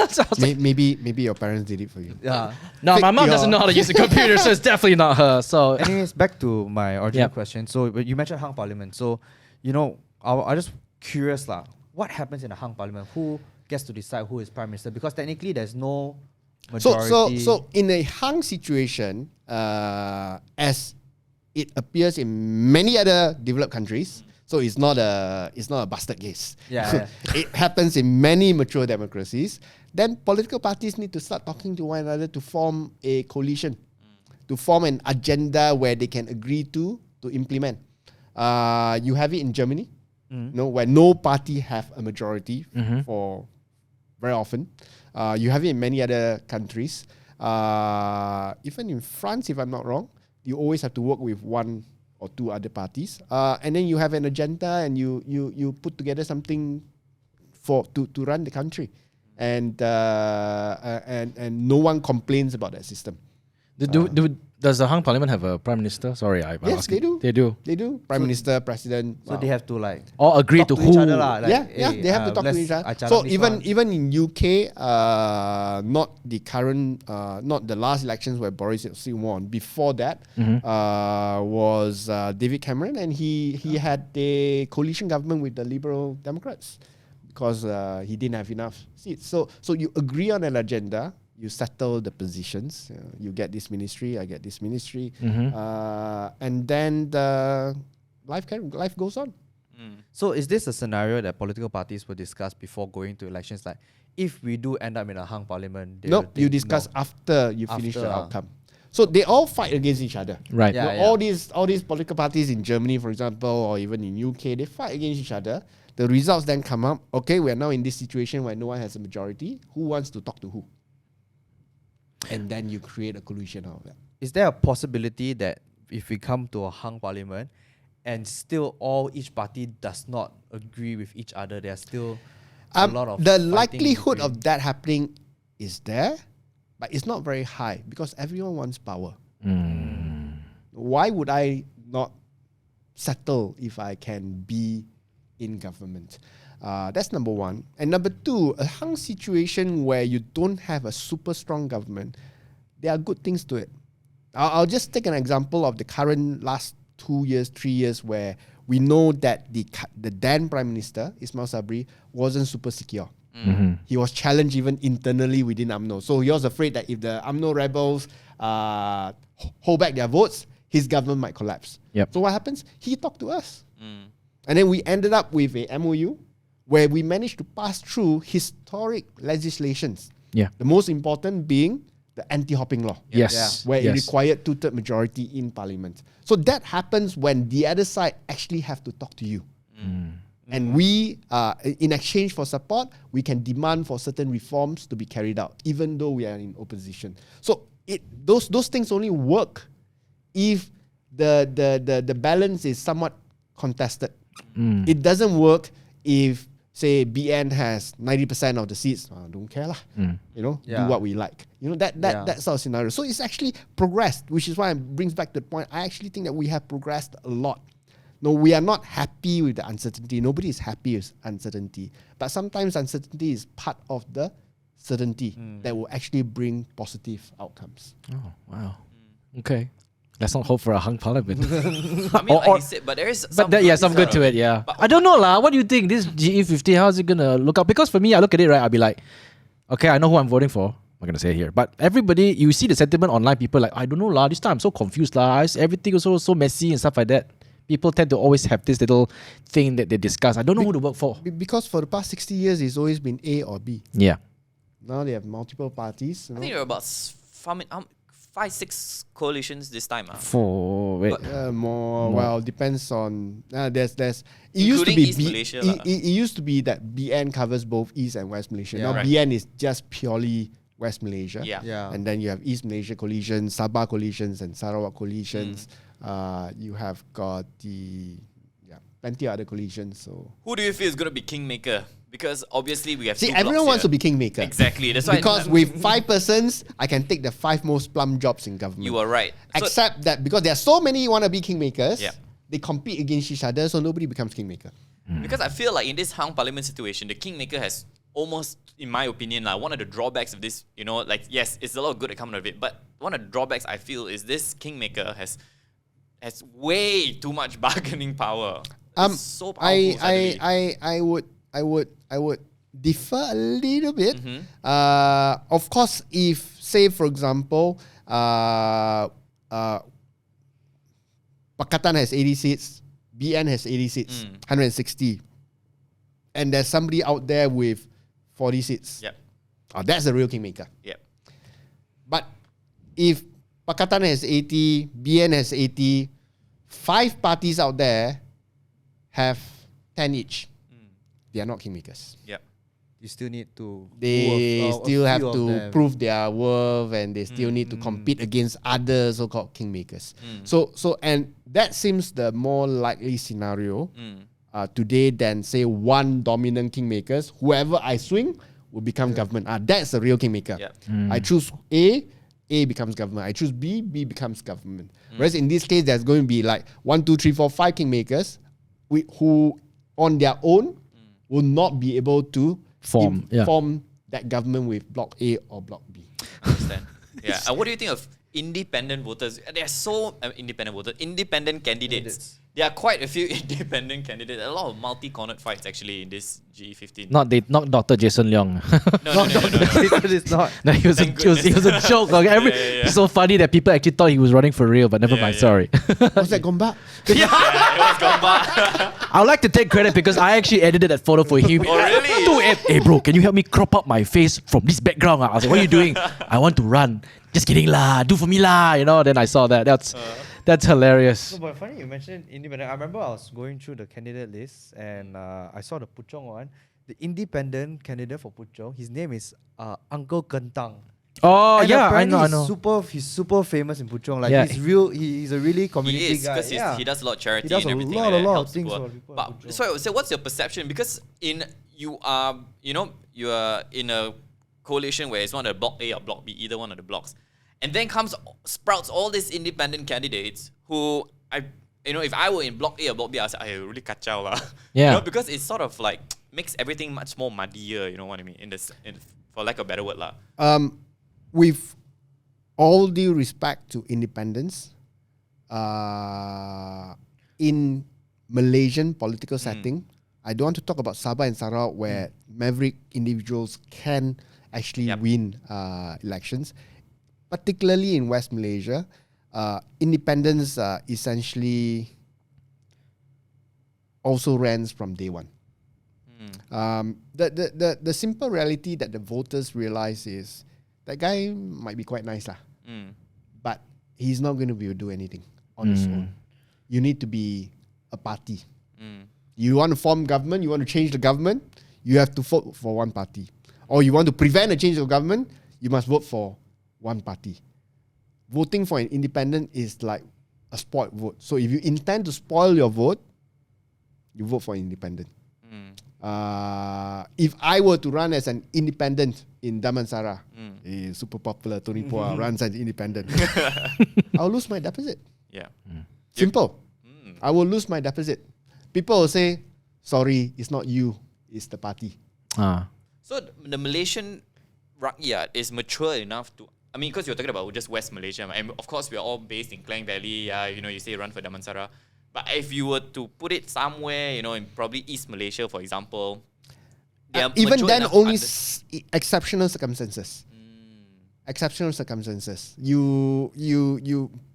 So I was like, Maybe your parents did it for you. Yeah. no, my mom your- doesn't know how to use a computer, so it's definitely not her. So Anyways, back to my original Yep. question. So you mentioned hung parliament. So, I just curious lah. What happens in a hung parliament? Who gets to decide who is prime minister? Because technically there's no majority. So in a hung situation, as it appears in many other developed countries, so it's not a bastard case. Yeah. It happens in many mature democracies. Then political parties need to start talking to one another to form a coalition, to form an agenda where they can agree to implement. You have it in Germany, where no party have a majority for very often. You have it in many other countries. Even in France, if I'm not wrong, you always have to work with one or two other parties, and then you have an agenda and you put together something to run the country, and no one complains about that system. Does the hung parliament have a prime minister? Sorry, I'm Yes, asking. they do. They do. They do. Prime Minister, president. So they have to All agree talk to to who? each other lah. Like, Yeah, hey, they have to talk to let's each other. acalam So this even one. in UK, not the current, not the last elections where Boris Johnson won. Before that, was David Cameron, and he had a coalition government with the Liberal Democrats because he didn't have enough seats. So you agree on an agenda. You settle the positions. You get this ministry, I get this ministry, and then the life goes on. So is this a scenario that political parties will discuss before going to elections? Like, if we do end up in a hung parliament, they will Nope, you think, discuss no. after you finish After, the outcome. So they all fight against each other. Right. Yeah. All these political parties in Germany, for example, or even in UK, they fight against each other. The results then come up. Okay, we are now in this situation where no one has a majority. Who wants to talk to who? And then you create a coalition out of that. Is there a possibility that if we come to a hung parliament and still each party does not agree with each other, there's still a lot of The fighting likelihood between- of that happening is there, but it's not very high because everyone wants power. Why would I not settle if I can be in government? That's number one. And number two, a hung situation where you don't have a super strong government, there are good things to it. I'll just take an example of the current last 2 years, 3 years, where we know that the then Prime Minister, Ismail Sabri, wasn't super secure. He was challenged even internally within UMNO. So he was afraid that if the UMNO rebels hold back their votes, his government might collapse. Yep. So what happens? He talked to us. And then we ended up with a MOU where we managed to pass through historic legislations. Yeah. The most important being the anti-hopping law. Yes. Where it Yes. required 2/3 majority in parliament. So that happens when the other side actually have to talk to you. And we, in exchange for support, we can demand for certain reforms to be carried out, even though we are in opposition. So those things only work if the balance is somewhat contested. It doesn't work if, say, BN has 90% of the seats. Don't care lah. Do what we like. That sort of scenario. So it's actually progressed, which is why it brings back the point. I actually think that we have progressed a lot. No, we are not happy with the uncertainty. Nobody is happy with uncertainty. But sometimes uncertainty is part of the certainty that will actually bring positive outcomes. Oh, wow. Okay. Let's not hope for a hung parliament. I mean, like you said, but there is some some good to it, yeah. But I don't know lah. What do you think? This GE50, how's it gonna look out? Because for me, I look at it, right, I'll be like, okay, I know who I'm voting for. I'm not gonna say it here. But everybody, you see the sentiment online, people like, I don't know lah, this time I'm so confused lah. Everything is so messy and stuff like that. People tend to always have this little thing that they discuss. I don't know who to vote for. Because for the past 60 years, it's always been A or B. Yeah. Now they have multiple parties. I think there are about 5-6 coalitions this time. More. Well, depends on. There's. It used to Including be East Malaysia lah. it used to be that BN covers both East and West Malaysia. Yeah. Now Right. BN is just purely West Malaysia. Yeah. Yeah. And then you have East Malaysia coalitions, Sabah coalitions, and Sarawak coalitions. You have got plenty of other coalitions. So Who do you feel is going to be kingmaker? Because obviously we have see, two everyone blocks wants to here. be kingmaker. Exactly. That's why Because with 5 persons, I can take the 5 most plum jobs in government. you are right. So, Except that because there are so many wannabe kingmakers, Yeah. they compete against each other, so nobody becomes kingmaker. because I feel like in this hung parliament situation, the kingmaker has almost, in my opinion, like one of the drawbacks of this, like yes, it's a lot of good that come out of it, but one of the drawbacks I feel is this kingmaker has way too much bargaining power. It's so powerful. suddenly. I would differ a little bit. Mm-hmm. Of course, if say for example, Pakatan has 80 seats, BN has 80 seats, 160, and there's somebody out there with 40 seats. Yep. That's the real kingmaker. Yep. But if Pakatan has 80, BN has 80, 5 parties out there have 10 each. They are not kingmakers. Yep. You still need to. They prove a still have few of to them. prove their worth, and they still need to compete against other so-called kingmakers. So and that seems the more likely scenario today than say one dominant kingmakers. Whoever I swing will become government. That's the real kingmaker. Yep. I choose A becomes government. I choose B becomes government. Whereas in this case, there's going to be like 1, 2, 3, 4, 5 kingmakers who on their own will not be able to Form that government with Block A or Block B. Understand. Yeah. And what do you think of independent voters? There are so independent candidates. There are quite a few independent candidates. A lot of multi-cornered fights actually in this G15. Not Dr. Jason Leong. No. It's not. No, he was a joke. Okay, Yeah. So funny that people actually thought he was running for real, but never mind. yeah. Sorry. What's that, Gombak? Yeah, it was Gomba. I would like to take credit because I actually edited that photo for him. Oh, really? Dude, hey bro, can you help me crop up my face from this background? I was like, what are you doing? I want to run. Just kidding lah. Do for me lah. Then I saw that. That's hilarious. No, but funny you mentioned independent. I remember I was going through the candidate list and I saw the Puchong one. The independent candidate for Puchong, his name is Uncle Kentang. Oh And yeah, I apparently know. He's super famous in Puchong. Like Yeah. he's a really community He is guy. because he does a lot of charity He does and a everything lot like that. of Helps things people. for people in But Puchong. so what's your perception? Because you are in a coalition where it's not a block A or block B, either one of the blocks, and then sprouts all these independent candidates who if I were in block A or block B, I'd say I really kacau lah. Yeah. Because it's sort of like makes everything much more muddier. You know what I mean? For lack of a better word lah. With all due respect to independence, in Malaysian political setting, I don't want to talk about Sabah and Sarawak where maverick individuals can actually win elections. Particularly in West Malaysia, independence essentially also runs from day one. The simple reality that the voters realize is that guy might be quite nice lah, but he's not going to be able to do anything on his own. You need to be a party. You want to form government, you want to change the government, you have to vote for one party. Or you want to prevent a change of government, you must vote for one party. Voting for an independent is like a spoiled vote. So if you intend to spoil your vote, you vote for independent. If I were to run as an independent in Damansara, super popular, Tony Pua runs as independent, I'll lose my deposit. Yeah. Simple. I will lose my deposit. People will say, sorry, it's not you, it's the party. So the Malaysian rakyat is mature enough to I mean, because you're talking about just West Malaysia, and of course we're all based in Klang Valley. You say run for Damansara. But if you were to put it somewhere, in probably East Malaysia, for example, even then, only exceptional circumstances. Exceptional circumstances. You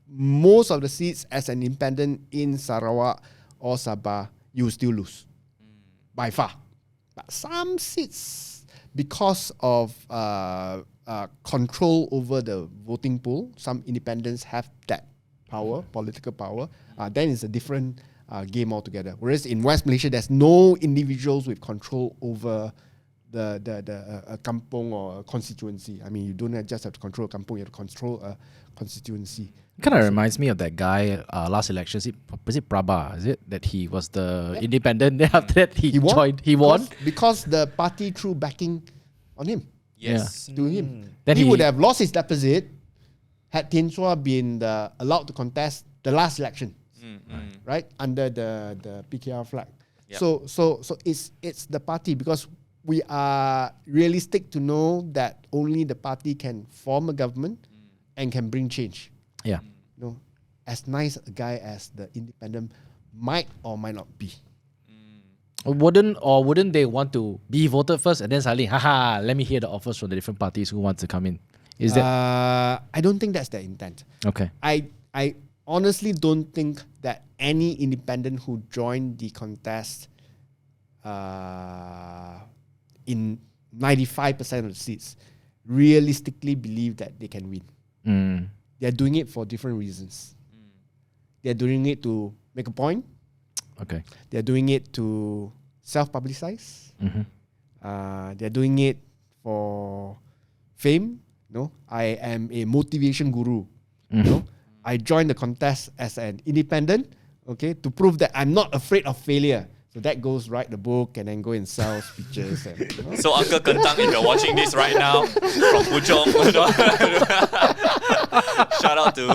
most of the seats as an independent in Sarawak or Sabah, you still lose by far. But some seats, because of control over the voting pool, some independents have that power, political power. Then it's a different game altogether. Whereas in West Malaysia, there's no individuals with control over the kampung or a constituency. I mean, you don't just have to control a kampung, you have to control a constituency. Kind of reminds me of that guy last election. Was it Prabha? Is it that he was the independent? Then after that he joined. He won because the party threw backing on him. Yes. To him. Then he would have lost his deposit had Tien Chua been allowed to contest the last election, right, under the PKR flag. Yep. So it's the party, because we are realistic to know that only the party can form a government and can bring change. Yeah. As nice a guy as the independent might or might not be. Wouldn't they want to be voted first and then suddenly, let me hear the offers from the different parties who want to come in? Is that? I don't think that's their intent. Okay. I honestly don't think that any independent who joined the contest in 95% of the seats realistically believe that they can win. They're doing it for different reasons. They're doing it to make a point. Okay. They're doing it to self-publicize. They're doing it for fame. I am a motivation guru. I joined the contest as an independent, to prove that I'm not afraid of failure. So that goes write the book and then go and sell speeches. And, So Uncle Kentang, if you're watching this right now from Puchong, shout out to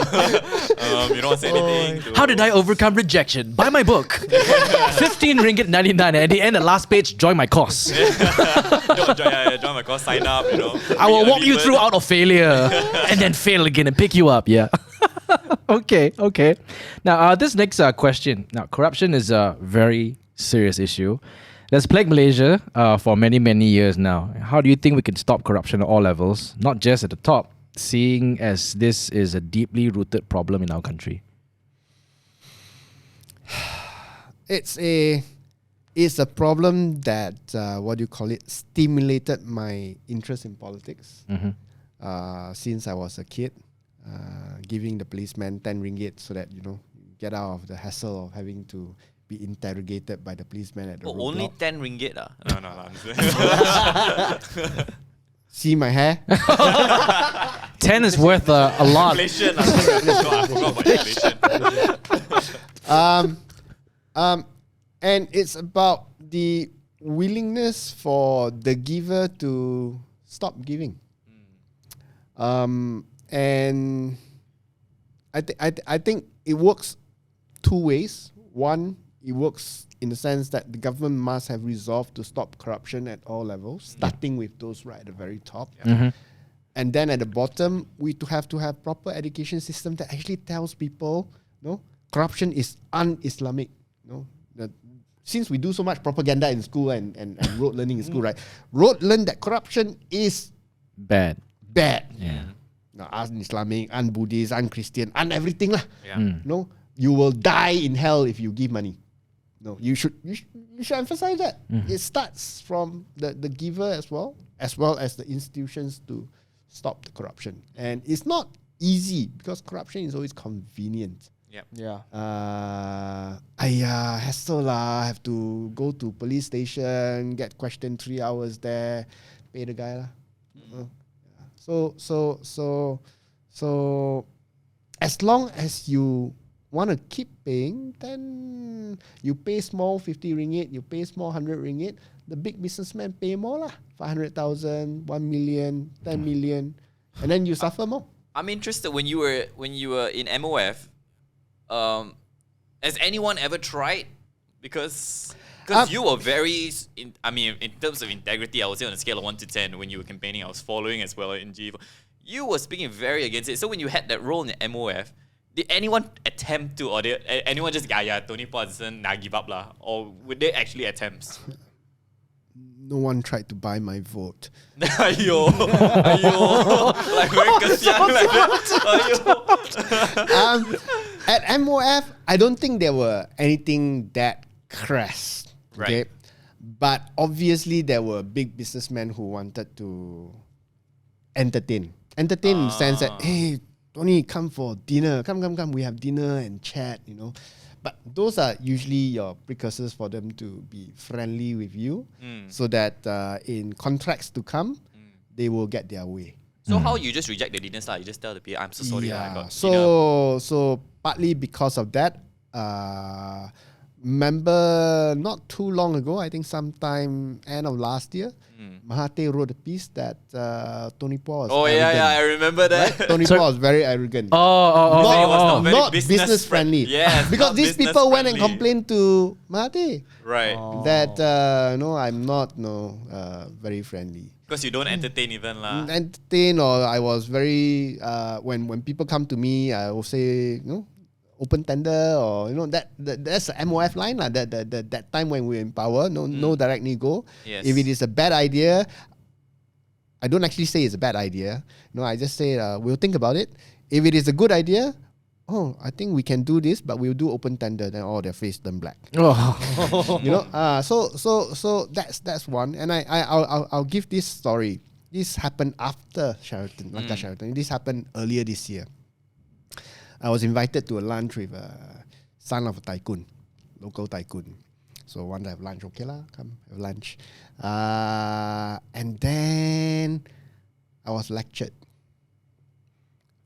you don't say anything. How did I overcome rejection? Buy my book. 15 ringgit 99. At the end, the last page, join my course. Join my course, sign up. I will walk you through out of failure and then fail again and pick you up. Yeah. Okay. Now, this next question. Now, corruption is a very serious issue that's plagued Malaysia for many, many years now. How do you think we can stop corruption at all levels, not just at the top, seeing as this is a deeply rooted problem in our country? It's a problem that stimulated my interest in politics since I was a kid, giving the policeman 10 ringgit so that get out of the hassle of having to be interrogated by the policeman at the roadblock. Only 10 ringgit? No. See my hair? 10 is worth a lot. Inflation. I forgot about inflation. And it's about the willingness for the giver to stop giving. And I think it works two ways. One, it works in the sense that the government must have resolved to stop corruption at all levels, starting with those right at the very top. And then at the bottom, we have to have proper education system that actually tells people, corruption is un-Islamic. Since we do so much propaganda in school and rote learning in school, right? Rote learn that corruption is bad. Yeah. Un-Islamic, un-Buddhist, un-Christian, un-everything lah. You will die in hell if you give money. No, you should emphasize that. It starts from the giver as well as the institutions to stop the corruption. And it's not easy because corruption is always convenient. Hassle lah. Have to go to police station, get questioned 3 hours there, pay the guy lah. So as long as you want to keep paying, then you pay small 50 ringgit, you pay small 100 ringgit. The big businessmen pay more lah, 500,000, 1 million, 10 million, and then you suffer more. I'm interested when you were in MOF. Has anyone ever tried? Because you were very, in terms of integrity, I would say on a scale of 1 to 10 when you were campaigning, I was following as well in G. you were speaking very against it. So when you had that role in the MOF, did anyone attempt to, or did anyone just, Tony Potson, give up lah? Or would they actually attempt? No one tried to buy my vote. Ayo, like very kesian like that. Ayo. At MOF, I don't think there were anything that crass. Okay? Right. But obviously, there were big businessmen who wanted to entertain. Entertain in the sense that, hey, Tony, come for dinner. Come. We have dinner and chat, But those are usually your precursors for them to be friendly with you, so that in contracts to come, they will get their way. So how you just reject the dinners lah? You just tell the people, I'm so sorry lah, I got dinner. So partly because of that, remember not too long ago, I think sometime end of last year, Mahathir wrote a piece that Tony Paul was arrogant. I remember that. Right? Tony Paul was very arrogant. Not business friendly. Yes, because these people went and complained to Mahathir Right. that no, I'm not very friendly. Because you don't entertain even lah. Entertain, or I was very when people come to me, I will say open tender, or that's the MOF line lah. That time when we were in power, no direct nego. Yes. If it is a bad idea, I don't actually say it's a bad idea. No, I just say we'll think about it. If it is a good idea, I think we can do this, but we'll do open tender. Then all their face turn black. So that's one. And I'll give this story. This happened after Sheraton, Lanka Sheraton. This happened earlier this year. I was invited to a lunch with a son of a tycoon, local tycoon. So wanted to have lunch. Okay lah, come have lunch. And then I was lectured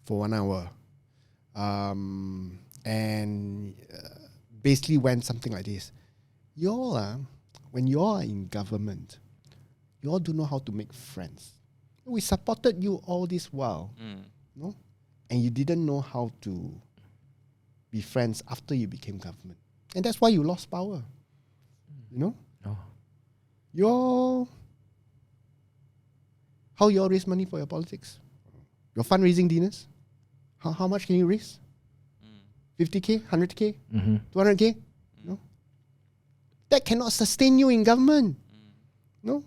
for 1 hour. And basically went something like this. When you all are in government, you all don't know how to make friends. We supported you all this while, no? And you didn't know how to be friends after you became government. And that's why you lost power. No. How you all raise money for your politics? Your fundraising dinners? How much can you raise? 50K, 100K, 200K? No. That cannot sustain you in government. No.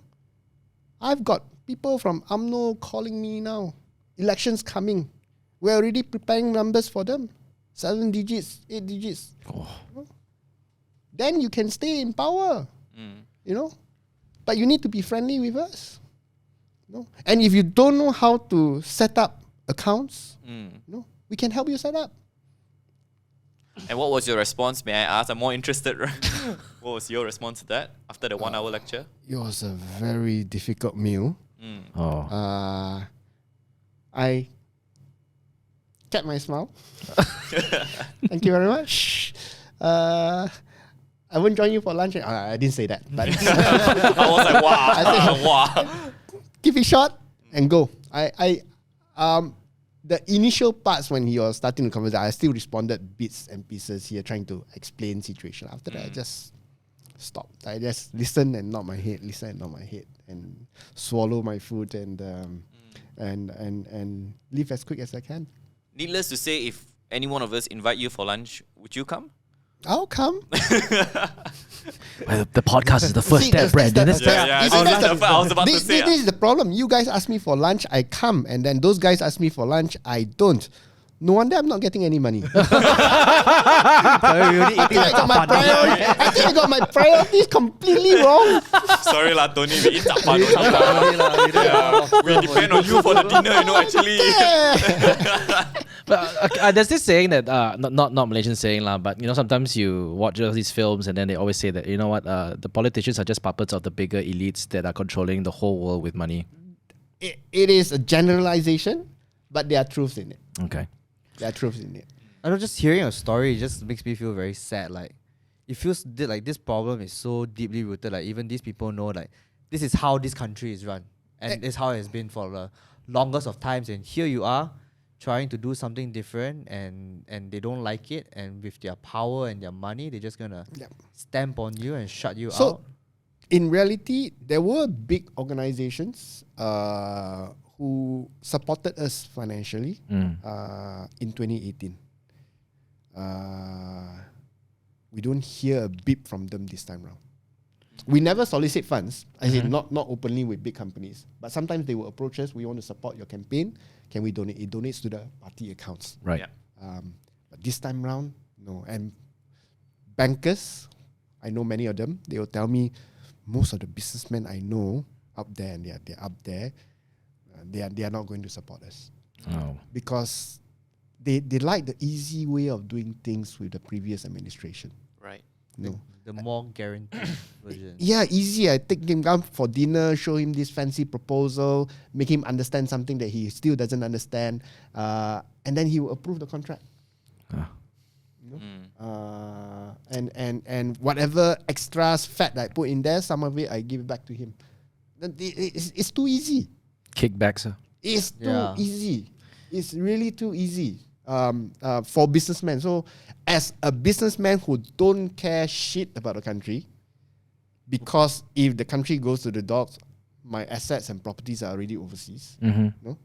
I've got people from UMNO calling me now. Elections coming. We're already preparing numbers for them. 7 digits, 8 digits. No? Then you can stay in power. But you need to be friendly with us. No? And if you don't know how to set up accounts, we can help you set up. And what was your response? May I ask? I'm more interested. What was your response to that after the 1 hour lecture? It was a very difficult meal. I kept my smile. Thank you very much. I won't join you for lunch. I didn't say that. But I was like, wow. I said, wow. Keep it short and go. The initial parts when he was starting the conversation, I still responded bits and pieces here, trying to explain situation. After that, I just stopped. I just listened and nod my head, and swallow my food and leave as quick as I can. Needless to say, if any one of us invite you for lunch, would you come? I'll come. Well, the podcast is the first step, Brandon. This is the problem. You guys ask me for lunch, I come, and then those guys ask me for lunch, I don't. No wonder I'm not getting any money. I think I got my priorities completely wrong. Sorry lah, Tony. We eat tapan. We depend on you for the dinner, actually. But there's this saying that not Malaysian saying lah, but sometimes you watch all these films and then they always say that the politicians are just puppets of the bigger elites that are controlling the whole world with money. It is a generalization, but there are truths in it. Okay. There are truths in it. I know, just hearing a story just makes me feel very sad. Like, it feels like this problem is so deeply rooted. Like, even these people know, like, this is how this country is run, and this is how it has been for the longest of times. And here you are, trying to do something different, and they don't like it. And with their power and their money, they're just gonna stamp on you and shut you out. In reality, there were big organizations who who supported us financially in 2018. We don't hear a beep from them this time round. We never solicit funds, as in not openly with big companies, but sometimes they will approach us. We want to support your campaign. Can we donate? It donates to the party accounts. Right. Yeah. But this time round, no. And bankers, I know many of them. They will tell me most of the businessmen I know up there, and they're up there. They are not going to support us because they like the easy way of doing things with the previous administration. Right. No. The more guaranteed version. Yeah, easy. I take him down for dinner, show him this fancy proposal, make him understand something that he still doesn't understand, and then he will approve the contract. And whatever extras fat that I put in there, some of it I give it back to him. It's too easy. Kickbacks. It's too easy. It's really too easy for businessmen. So as a businessman who don't care shit about the country, because if the country goes to the dogs, my assets and properties are already overseas. No?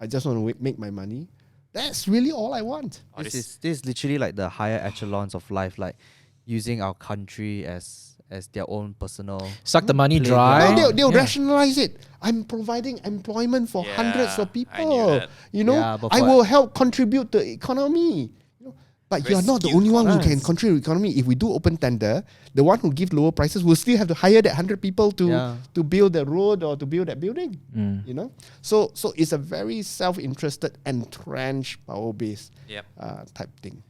I just want to make my money. That's really all I want. This is literally like the higher echelons of life, like using our country as their own personal. Suck the money playground. dry. No, they'll rationalize it. I'm providing employment for hundreds of people. I knew that. You know, Yeah, but I for- will help contribute to the economy. You know, but Very you're not the skewed only one who can concepts. contribute to the economy. If we do open tender, the one who gives lower prices will still have to hire that 100 people to build the road or to build that building. You know, so it's a very self-interested, entrenched, power-based Yep. type thing.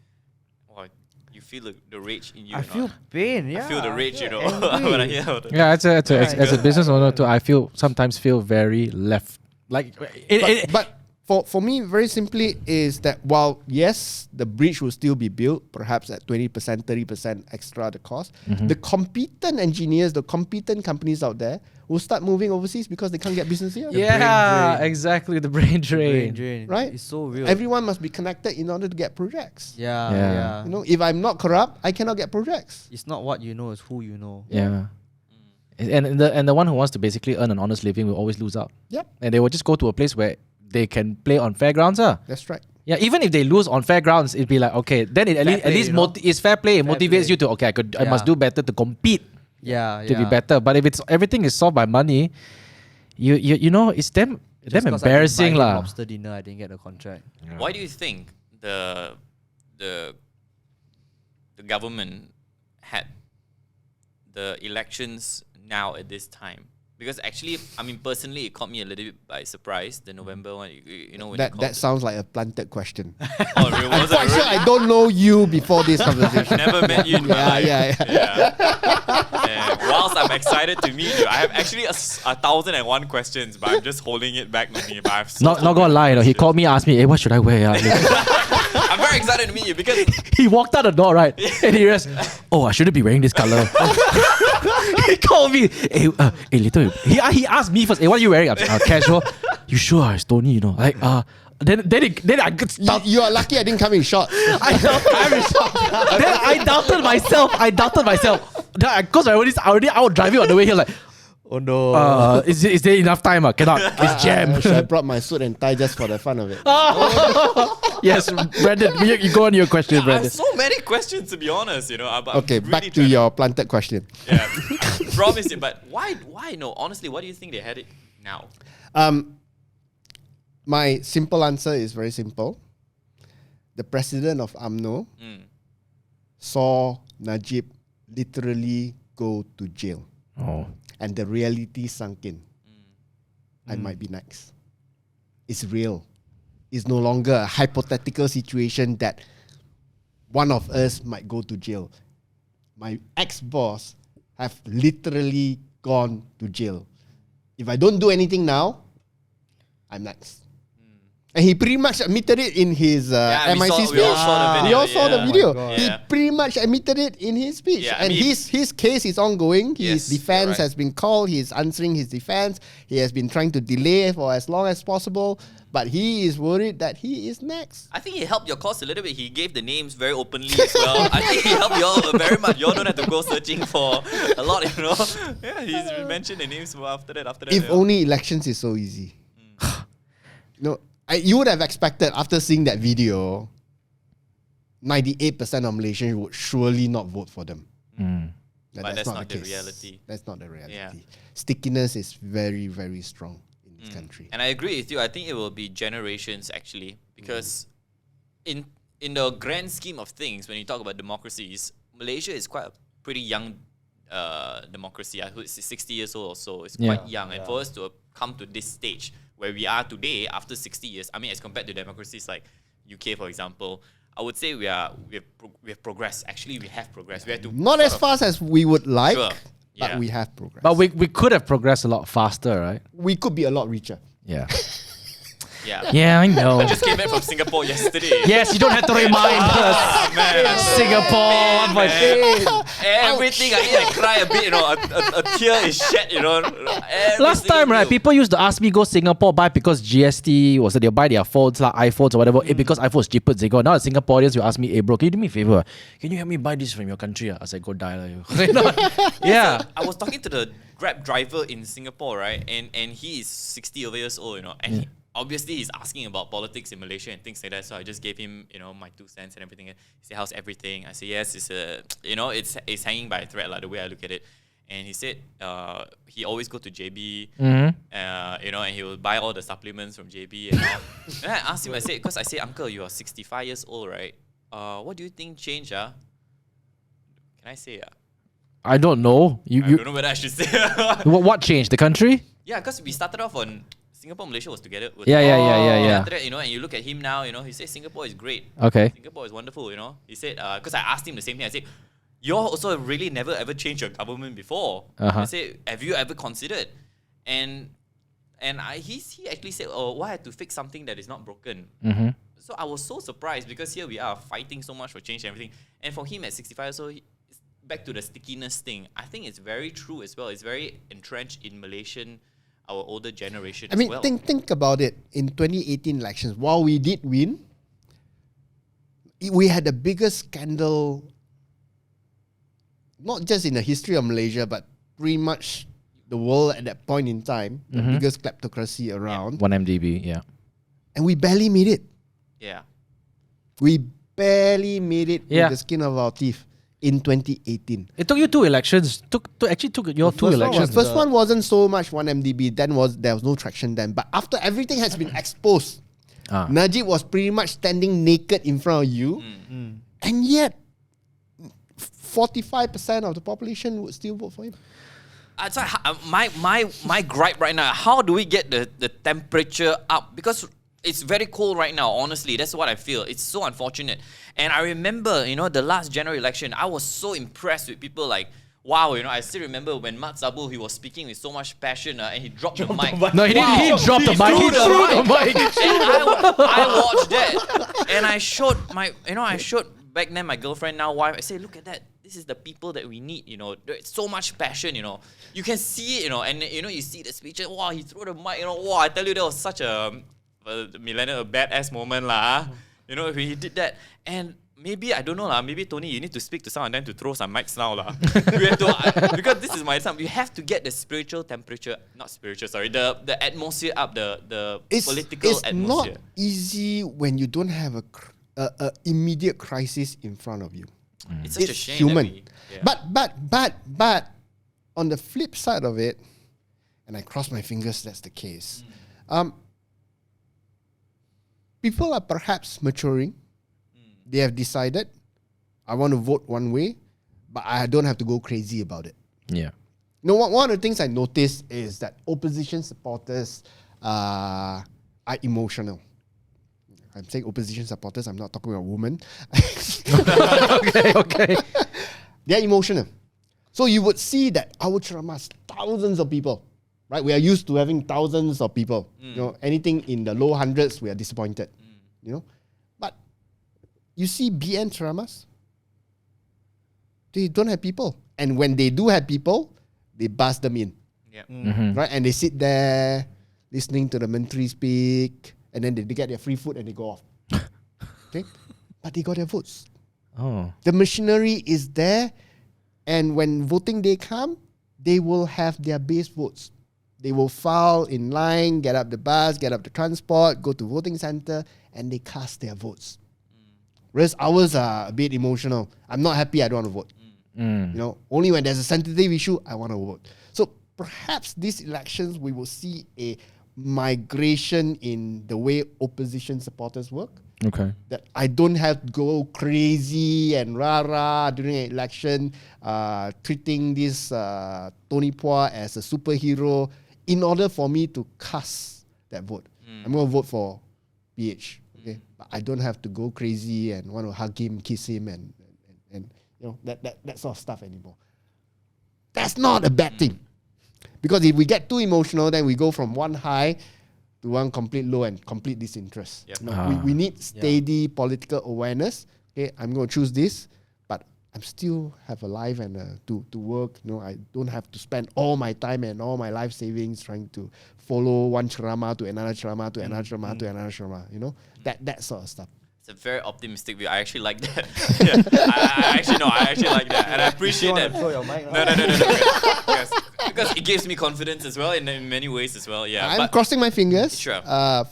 Oh, you feel the rage in you. I or feel not? pain. Yeah, I feel the rage, you know, angry. when I hear about it. Yeah, as a business owner too, I sometimes feel very left. Like But for me, very simply, is that while yes, the bridge will still be built, perhaps at 20%, 30% extra the cost, the competent engineers, the competent companies out there will start moving overseas because they can't get business here. yeah, drain. exactly, the brain drain. Brain drain. Right? It's so real. Everyone must be connected in order to get projects. Yeah. You know, if I'm not corrupt, I cannot get projects. It's not what you know, it's who you know. Yeah. And the one who wants to basically earn an honest living will always lose out. Yep, And they will just go to a place where they can play on fair grounds. that's right. Yeah, even if they lose on fair grounds, it'd be like, okay, then it Fair at play, least you know? it's fair play. It Fair motivates play. you to, okay, I must do better to compete Yeah, to be better. But if it's everything is solved by money, you know, it's them Just 'cause I didn't embarrassing buy him lah. lobster dinner, I didn't get the contract. Why do you think the government had the elections now at this time? Because actually, I mean, personally, it caught me a little bit by surprise. The November one, you know, when they That called sounds like a planted question. Oh, really? I'm Was it quite sure really? I don't know you before this conversation. Never met you in my life. Yeah. And whilst I'm excited to meet you, I have actually 1,001 questions, but I'm just holding it back with me. But I have so Not many gonna lie, you know, he questions. called me, asked me, hey, what should I wear? I'm very excited to meet you because He walked out the door, right? And he realized, oh, I shouldn't be wearing this color. He called me, hey, later. He asked me first, hey, what are you wearing? I'm like, casual. You sure? It's Tony, you know. Like, then I got stuck. You are lucky I didn't come in short. Then I doubted myself. Because I already out driving on the way here, like, Oh no. is there enough time? Cannot. It's jammed. So I brought my suit and tie just for the fun of it. Yes, Brandon, you go on your question, I have Brandon. so many questions to be honest. You know, I'm Okay, really back to trying your planted question. Yeah, I promise you. But why? No, honestly, why do you think they had it now? My simple answer is very simple. The president of UMNO saw Najib literally go to jail. Oh. And the reality sunk in. I might be next. It's real. It's no longer a hypothetical situation that one of us might go to jail. My ex-boss have literally gone to jail. If I don't do anything now, I'm next. And he pretty much admitted it in his Yeah, MIC speech. we all saw the video. We all saw the yeah. video. Oh my God. He Yeah. pretty much admitted it in his speech. Yeah, I and mean- his case is ongoing. His Yes, you're defense right. has been called. He's answering his defense. He has been trying to delay for as long as possible. But he is worried that he is next. I think he helped your cause a little bit. He gave the names very openly as well. I think he helped you all very much. You all don't have to go searching for a lot, you know. Yeah, he's mentioned the names after that. If yeah. only elections is so easy. No, you would have expected after seeing that video, 98% of Malaysians would surely not vote for them. But that's not the case. reality. That's not the reality. Yeah. Stickiness is very, very strong in this country. And I agree with you. I think it will be generations actually, because in the grand scheme of things, when you talk about democracies, Malaysia is quite a pretty young democracy. I heard it's 60 years old or so. It's quite young. And for us to come to this stage where we are today after 60 years, I mean, as compared to democracies like UK, for example, I would say we have progressed. Actually, we have progressed. We have to Not as fast as we would like, Sure. but Yeah. we have progressed. But we could have progressed a lot faster, right? we could be a lot richer. Yeah. Yeah. Yeah, I know. I just came back from Singapore yesterday. Yes, you don't have to remind us. Man. Singapore, my Everything I eat, I cry a bit, you know. A tear is shed, you know. Last time, right, people used to ask me go Singapore buy because GST was that they'll buy their phones, like iPhones or whatever. Because iPhone is cheaper, they go. Now the Singaporeans will ask me, hey bro, can you do me a favor? Can you help me buy this from your country? I said, go die lah, you. You know? Yeah. I was talking to the Grab driver in Singapore, right? And he is 60 over years old, you know. And obviously he's asking about politics in Malaysia and things like that. So I just gave him, you know, my 2 cents and everything. He said, how's everything? I said, yes, it's you know, it's hanging by a thread, like the way I look at it. And he said he always go to JB, you know, and he will buy all the supplements from JB and all. And I asked him, I said, because I said, uncle, you are 65 years old, right? What do you think changed? Can I say? I don't know. I don't know whether I should say. What changed? The country? Yeah, because we started off on Singapore, Malaysia was together. Yeah. After that, you know, and you look at him now, you know, he says Singapore is great. Okay. Singapore is wonderful, you know. He said, because I asked him the same thing. I said, you all also really never ever changed your government before. I said, have you ever considered? And he actually said, oh, why I had to fix something that is not broken? So I was so surprised because here we are fighting so much for change and everything. And for him at 65 years old, back to the stickiness thing, I think it's very true as well. It's very entrenched in Malaysian, our older generation I mean, as well. think about it. In 2018 elections, while we did win, we had the biggest scandal, not just in the history of Malaysia, but pretty much the world at that point in time, the biggest kleptocracy around. 1MDB, yeah. And we barely made it. Yeah. We barely made it Yeah. with the skin of our teeth in 2018. It took you 2 elections. Actually took your 2 elections. The first one wasn't so much 1MDB. There was no traction then. But after everything has been exposed, Najib was pretty much standing naked in front of you, and yet 45% of the population would still vote for him. So my gripe right now, how do we get the temperature up? Because it's very cold right now, honestly. That's what I feel. It's so unfortunate. And I remember, you know, the last general election, I was so impressed with people like, wow, you know, I still remember when Mat Sabul, he was speaking with so much passion and he dropped the mic. No, he didn't. He dropped the mic. He threw the mic. And I watched that. And I showed back then my girlfriend, now wife, I say, look at that. This is the people that we need, you know. There's so much passion, you know. You can see it, you know, and you know, you see the speech, wow, he threw the mic, you know, wow, I tell you, that was such a millennial badass moment lah. You know, he did that. And maybe, I don't know lah, maybe Tony, you need to speak to some of them to throw some mics now lah. We have to, because this is my time, you have to get the spiritual temperature, not spiritual, sorry, the atmosphere up, the political it's atmosphere. It's not easy when you don't have a immediate crisis in front of you. It's such a shame. Human. But on the flip side of it, and I cross my fingers that's the case, people are perhaps maturing. They have decided, I want to vote one way, but I don't have to go crazy about it. Yeah. You know, one of the things I noticed is that opposition supporters are emotional. I'm saying opposition supporters, I'm not talking about women. Okay. They're emotional. So you would see that our Cheramas, thousands of people, right? We are used to having thousands of people. You know, anything in the low hundreds, we are disappointed. You know, but you see BN Cheramas, they don't have people. And when they do have people, they buzz them in. Yeah. Right? And they sit there listening to the Menteri speak, and then they get their free food and they go off. Okay? But they got their votes. Oh. The machinery is there, and when voting day come, they will have their base votes. They will file in line, get up the bus, get up the transport, go to voting center, and they cast their votes. Whereas ours are a bit emotional. I'm not happy, I don't want to vote. You know, only when there's a sensitive issue, I want to vote. So perhaps these elections, we will see a migration in the way opposition supporters work. Okay. That I don't have to go crazy and rah-rah during an election, treating this Tony Pua as a superhero in order for me to cast that vote. I'm going to vote for PH. Okay, but I don't have to go crazy and want to hug him, kiss him, and you know that sort of stuff anymore. That's not a bad thing, because if we get too emotional, then we go from one high to one complete low and complete disinterest. Yep. No, we need steady political awareness. Okay, I'm going to choose this, but I'm still have a life and to work. You know, I don't have to spend all my time and all my life savings trying to follow one ceramah to another ceramah to another ceramah to another ceramah. You know, that sort of stuff. It's a very optimistic view. I actually like that. Yeah. I actually like that, and I appreciate that. No. Because it gives me confidence as well in many ways as well. Yeah, I'm crossing my fingers. Sure.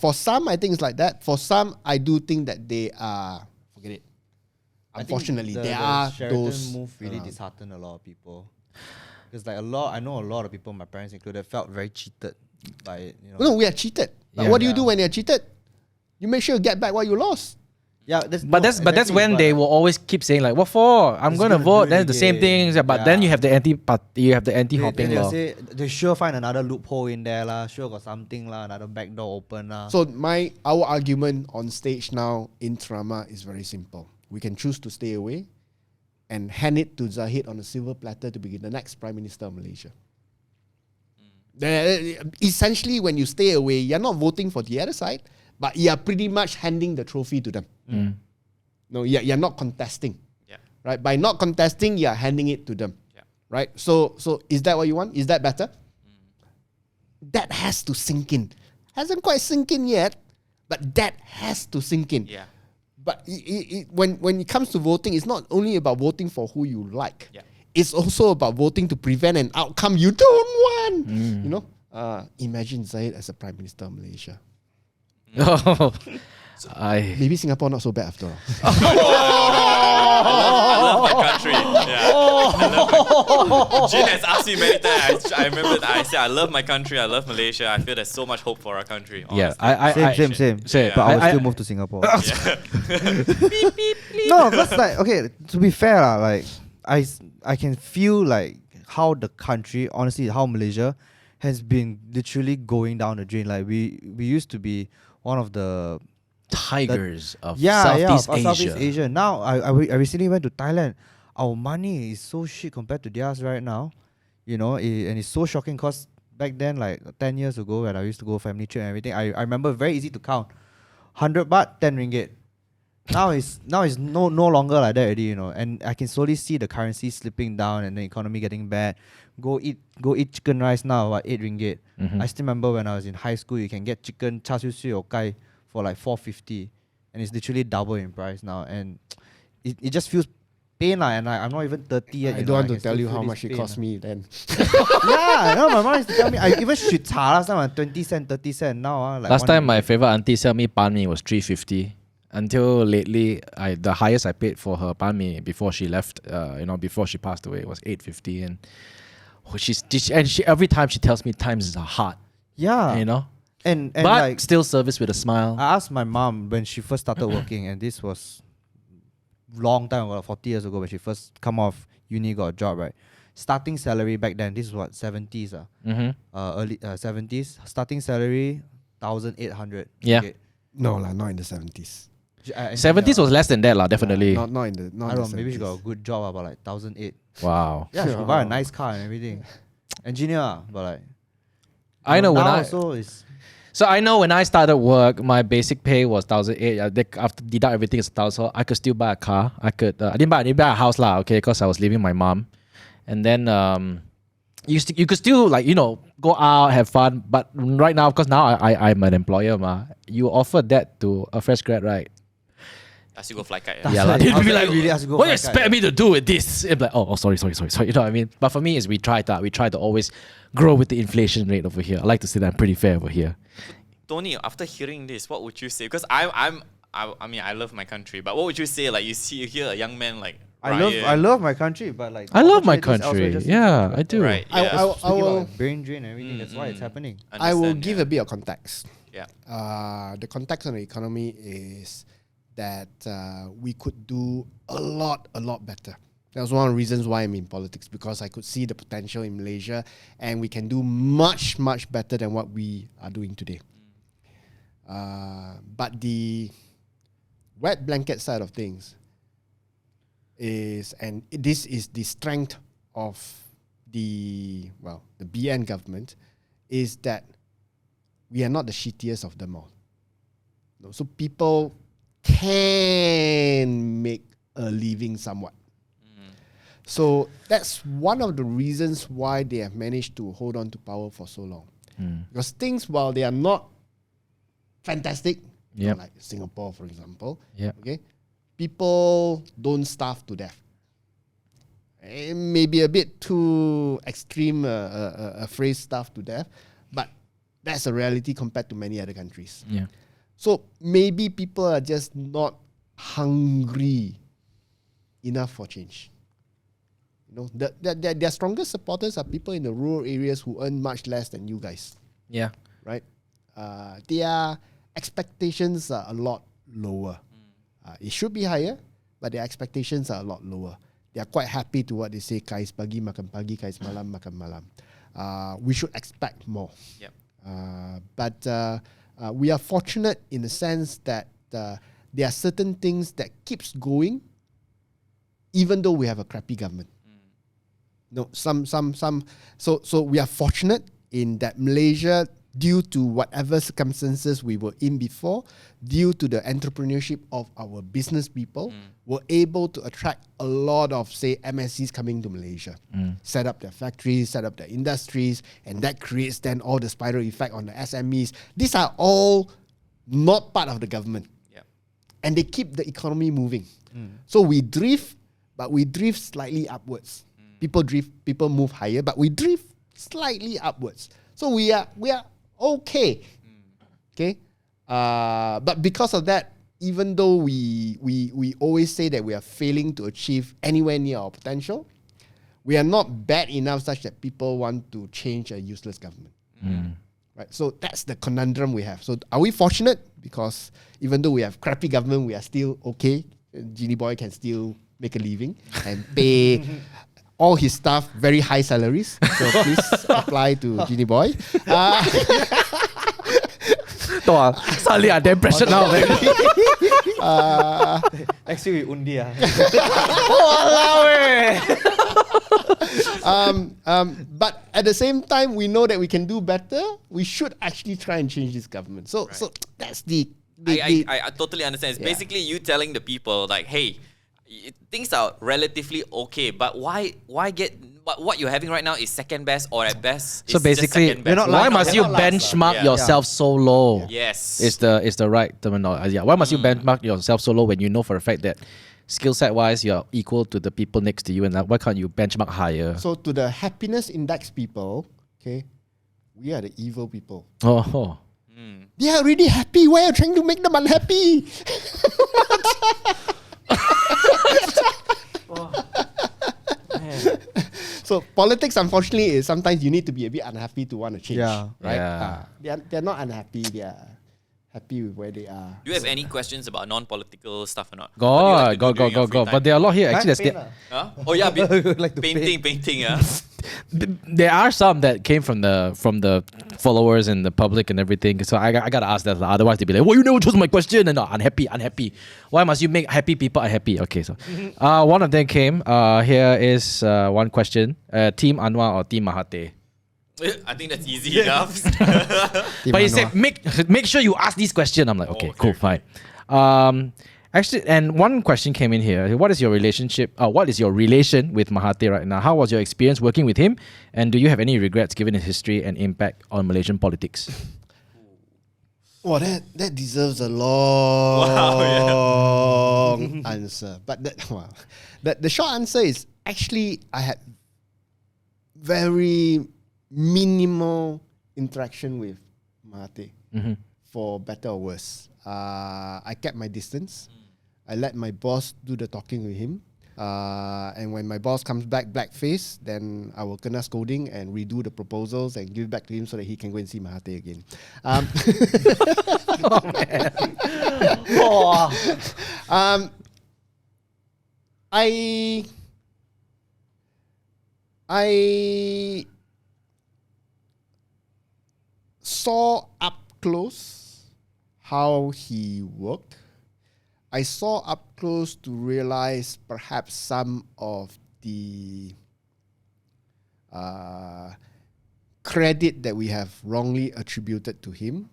For some, I think it's like that. For some, I do think that they are. Forget it. Unfortunately, there are Sheraton those move really disheartened a lot of people. Because like I know a lot of people, my parents included, felt very cheated by it. You know? No, we are cheated. But what do you do when you're cheated? You make sure you get back what you lost. Yeah, that's when they will always keep saying like, "What for? I'm gonna vote." Then the same things. But then you have the anti-hopping They'll law. say they sure find another loophole in there lah. Sure got something lah, another back door open lah. So our argument on stage now in Trama is very simple. We can choose to stay away and hand it to Zahid on a silver platter to be the next Prime Minister of Malaysia. Essentially, when you stay away, you're not voting for the other side, but you're pretty much handing the trophy to them. No, you're not contesting. Yeah. Right? By not contesting, you're handing it to them. Yeah. Right? So is that what you want? Is that better? That has to sink in. Hasn't quite sink in yet, but that has to sink in. Yeah. But when it comes to voting, it's not only about voting for who you like. Yeah. It's also about voting to prevent an outcome you don't want. You know, imagine Zahid as a Prime Minister of Malaysia. Maybe Singapore not so bad after all. I love my country. Yeah. Jin has asked me many times. I remember that I said I love my country. I love Malaysia. I feel there's so much hope for our country. Yeah, honestly. Same. Yeah. But I will I- still move to Singapore. Yeah. No, because like okay, to be fair lah, like I can feel like how the country, honestly, how Malaysia has been literally going down the drain. Like we used to be one of the Tigers of Southeast Southeast Asia. Asia. Now I recently went to Thailand. Our money is so shit compared to theirs right now, you know, and it's so shocking because back then, like 10 years ago, when I used to go family trip and everything, I remember very easy to count, 100 baht, 10 ringgit. Now it's no longer like that already, you know, and I can slowly see the currency slipping down and the economy getting bad. Go eat chicken rice now, what, 8 ringgit. I still remember when I was in high school, you can get chicken char siu sui or kai for like 450, and it's literally double in price now, and it just feels pain lah. And I'm not even 30 yet. I don't want to tell you how much it cost me then. Yeah, no, my mom used to tell me. I even should cha last time 20 cent, 30 cent. Now like Last time my favorite auntie sell me pan mee was 350. Until lately, the highest I paid for her pan mee before she left, before she passed away, was 850. And she every time she tells me times are hard. Yeah, You know. and But like still service with a smile. I asked my mom when she first started working, and this was long time ago, 40 years ago, when she first come off uni, got a job, right? Starting salary back then, this is what, 70s, early 70s. Starting salary 1,800. Yeah. Okay. No lah, not in the 70s. 70s was less than that, lah. Definitely. Not in the. Not I in don't the know, maybe she 70s. got a good job, about like 1,008. Wow. Yeah, she could buy a nice car and everything. Engineer, but like. I know when now I. also is. So I know when I started work, my basic pay was 1,800. After deduct everything, it's 1,000. I could still buy a car. I didn't buy a house lah. Okay, because I was leaving my mom, and then you could still like go out, have fun. But right now, because now I'm an employer, you offer that to a fresh grad, right? As you go fly kite. Yeah, like, How they'd be can I like, really ask you to go what do you fly kite? expect me to do with this? I'm like, oh, sorry. You know what I mean? But for me, is we try to always grow with the inflation rate over here. I like to say that I'm pretty fair over here. Tony, after hearing this, what would you say? Because I mean, I love my country, but what would you say? Like, you hear a young man like I love my country, but like I love my opportunities elsewhere country. just Yeah, seem to I do. right. I- Yeah. I- Speaking will- about brain drain and everything, that's why it's happening. I will Understand, give yeah. a bit of context. Yeah. The context on the economy is that we could do a lot better. That was one of the reasons why I'm in politics, because I could see the potential in Malaysia and we can do much better than what we are doing today. But the wet blanket side of things is, and this is the strength of the BN government, is that we are not the shittiest of them all. No, so people can make a living somewhat. So that's one of the reasons why they have managed to hold on to power for so long. Because things, while they are not fantastic, Yep. like Singapore, for example, Yep. okay, people don't starve to death. It may be a bit too extreme a phrase, starve to death, but that's a reality compared to many other countries. Yeah. So maybe people are just not hungry enough for change. You know, their strongest supporters are people in the rural areas who earn much less than you guys, Yeah. right? Their expectations are a lot lower. It should be higher, but their expectations are a lot lower. They are quite happy to what they say, kais pagi makan pagi, kais malam makan malam. We should expect more. Yep. But we are fortunate in the sense that there are certain things that keeps going, even though we have a crappy government. No, so we are fortunate in that Malaysia, due to whatever circumstances we were in before, due to the entrepreneurship of our business people, were able to attract a lot of, say, MSCs coming to Malaysia, set up their factories, set up their industries, and that creates then all the spiral effect on the SMEs. These are all not part of the government, Yeah. and they keep the economy moving. So we drift, but we drift slightly upwards. People drift, people move higher, but we drift slightly upwards. So we are okay. Okay. But because of that, even though we always say that we are failing to achieve anywhere near our potential, we are not bad enough such that people want to change a useless government. Right. So that's the conundrum we have. So are we fortunate? Because even though we have crappy government, we are still okay. Genie Boy can still make a living and pay all his staff very high salaries. So please apply to Genie Boy. Suddenly I'm damn pressure now, man. Next week we undi. But at the same time, we know that we can do better. We should actually try and change this government. So that's the I totally understand. It's Yeah. basically you telling the people like, hey, things are relatively okay, but why get what you're having right now is second best, or at best So it's just basically, second best. why like- must we're you not last, benchmark Yeah. yourself so low? Yes. Is the right terminology. Yeah. Why must you benchmark yourself so low when you know for a fact that skill set wise you're equal to the people next to you, and why can't you benchmark higher? So to the happiness index people, okay, we are the evil people. Oh. They are already happy. Why are you trying to make them unhappy? So politics, unfortunately, is sometimes you need to be a bit unhappy to want to change. Yeah. Right? Yeah. They're not unhappy. They are happy with where they are. Do you have any questions about non-political stuff or not? Go, What do you like to do during your free go. time? But there are a lot here. Actually, Paint there's, Huh? Oh yeah, Like to painting. Yeah. there are some that came from the followers and the public and everything. So I gotta ask that. Otherwise, they'll be like, "Well, you never chose my question," and unhappy. Why must you make happy people unhappy? Okay, so one of them came. Here is one question: Team Anwar or Team Mahathir? I think that's easy enough. But he said, make sure you ask this question. I'm like, okay, cool, fine. Actually, and one question came in here. What is your relationship? What is your relation with Mahathir right now? How was your experience working with him? And do you have any regrets given his history and impact on Malaysian politics? Oh, that deserves a long answer. But the short answer is actually I had very minimal interaction with Mahathir, for better or worse. I kept my distance. I let my boss do the talking with him. And when my boss comes back blackface, then I will kena scolding and redo the proposals and give it back to him so that he can go and see Mahathir again. Oh, man. Oh. I saw up close how he worked. I saw up close to realize perhaps some of the credit that we have wrongly attributed to him,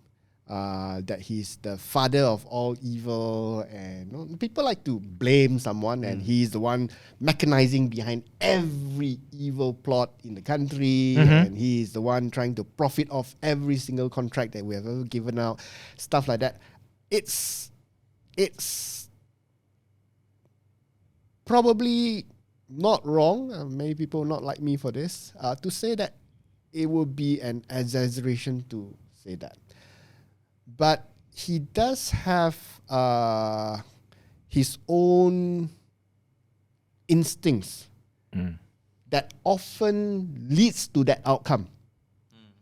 that he's the father of all evil, and people like to blame someone, and he's the one mechanizing behind every evil plot in the country, and he's the one trying to profit off every single contract that we have ever given out, stuff like that. It's probably not wrong, many people not like me for this, to say that it would be an exaggeration to say that. But he does have his own instincts that often leads to that outcome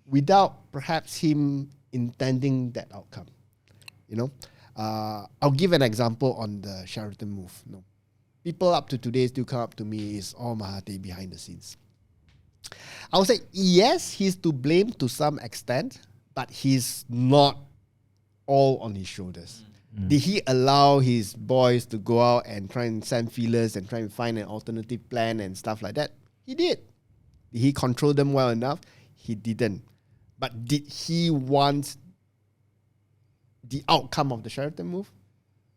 without perhaps him intending that outcome. I'll give an example on the Sheraton move. People up to today still come up to me, is all Mahathir behind the scenes. I would say, yes, he's to blame to some extent, but he's not all on his shoulders. Did he allow his boys to go out and try and send feelers and try and find an alternative plan and stuff like that? He did. Did he control them well enough? He didn't. But did he want the outcome of the Sheraton move?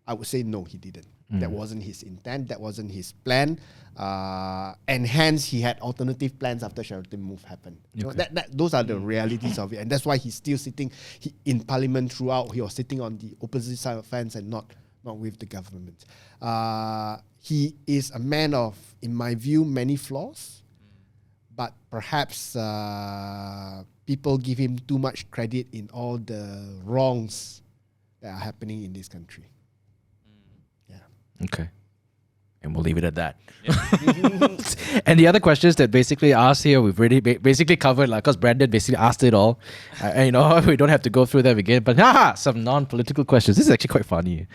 I would say no, he didn't. That wasn't his intent. That wasn't his plan. And hence, he had alternative plans after Sheraton move happened. Those are the realities of it. And that's why he's still sitting in parliament throughout. He was sitting on the opposite side of the fence and not with the government. He is a man of, in my view, many flaws. But perhaps people give him too much credit in all the wrongs that are happening in this country. Okay. And we'll leave it at that. And the other questions that basically asked here, we've really basically covered, because Brandon basically asked it all. We don't have to go through them again. But some non-political questions. This is actually quite funny.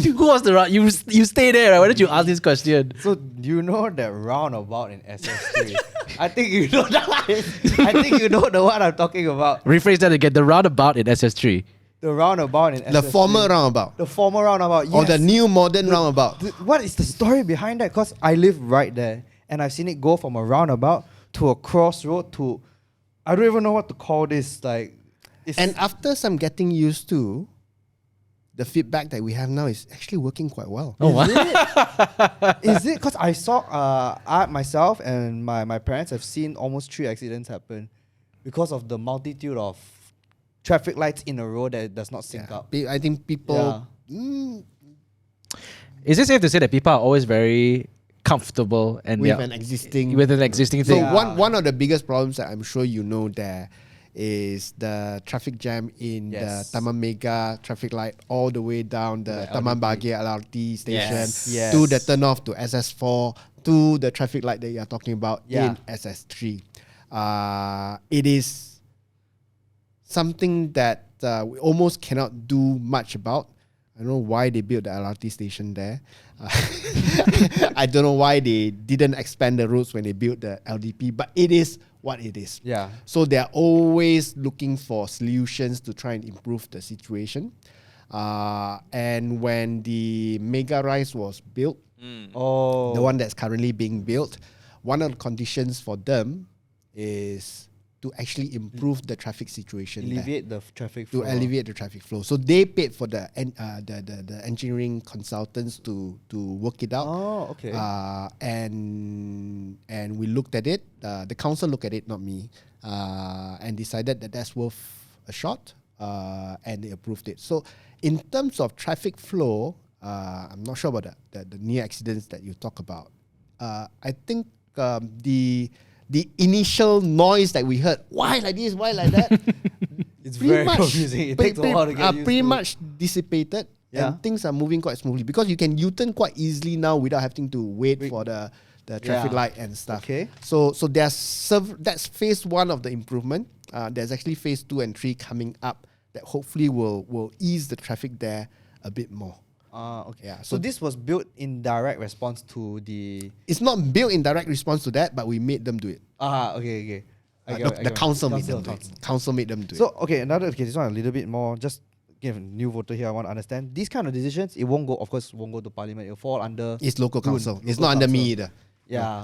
Who was you stay there, right? Why did you ask this question? So do you know that roundabout in SS3? I think you know that. I think you know the one I'm talking about. Rephrase that again. The roundabout in SS3. The roundabout in SS3. The former roundabout. The former roundabout, yes. Or the new modern roundabout. What is the story behind that? Because I live right there, and I've seen it go from a roundabout to a crossroad to, I don't even know what to call this. And after some getting used to, the feedback that we have now is actually working quite well. Oh, wow. Is it? Because I saw, I myself and my parents have seen almost 3 accidents happen because of the multitude of traffic lights in a row that does not sync up. I think people... Is it safe to say that people are always very comfortable and with an existing thing? So one of the biggest problems that I'm sure you know there is the traffic jam in the Taman Mega traffic light all the way down the Taman Bahagia LRT station to the turnoff to SS4 to the traffic light that you're talking about in SS3. It is something that we almost cannot do much about. I don't know why they built the LRT station there. I don't know why they didn't expand the roads when they built the LDP, but it is what it is. Yeah. So they're always looking for solutions to try and improve the situation. And when the Mega Rise was built, the one that's currently being built, one of the conditions for them is to actually improve the traffic situation, alleviate the traffic flow. To alleviate the traffic flow. So they paid for the engineering consultants to work it out. Oh, okay. And we looked at it. The council looked at it, not me, and decided that that's worth a shot. And they approved it. So in terms of traffic flow, I'm not sure about the near accidents that you talk about. I think the initial noise that we heard, why like this, why like that, It's very confusing. It takes a while to get used pretty to. much dissipated, Yeah. and things are moving quite smoothly because you can U-turn quite easily now without having to wait for the traffic Yeah. light and stuff. Okay. So that's phase 1 of the improvement. There's actually phase 2 and 3 coming up that hopefully will ease the traffic there a bit more. Okay. Yeah, So so- this was built in direct response to the. It's not built in direct response to that, but we made them do it. Okay. The council made them do it. Council made them do it. So okay, this one a little bit more. Just give a new voter here. I want to understand these kind of decisions. It won't go. Of course, won't go to parliament. It'll fall under. It's local Dun, council. It's local not under council. me either. Yeah.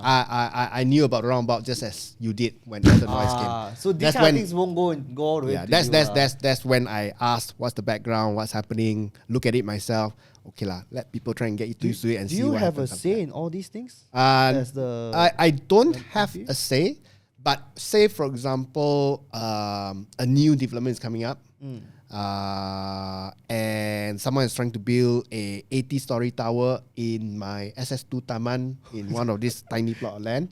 I knew about roundabout just as you did when the noise came. So these That's kind of when- things won't go all the way. Yeah, to that's you, that's when I asked what's the background, what's happening, look at it myself. Okay lah, let people try and get used to it and Do see you what have a happens after say that. in all these things? As I don't have MP? a say, but say for example, a new development is coming up, and someone is trying to build a 80-story tower in my SS2 Taman in one of these tiny plot of land.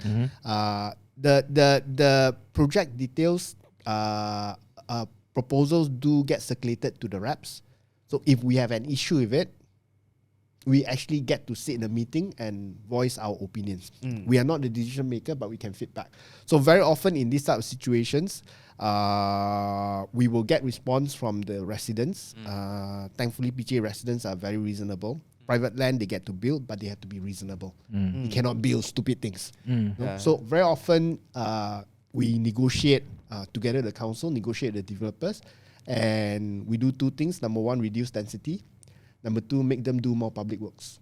The project details, proposals do get circulated to the reps. So if we have an issue with it, we actually get to sit in a meeting and voice our opinions. We are not the decision maker, but we can feedback. So very often in these type of situations, we will get response from the residents. Thankfully, PJ residents are very reasonable. Private land, they get to build, but they have to be reasonable. You cannot build stupid things. No? Yeah. So very often, we negotiate together, the council, negotiate the developers, and we do two things. Number one, reduce density. Number two, make them do more public works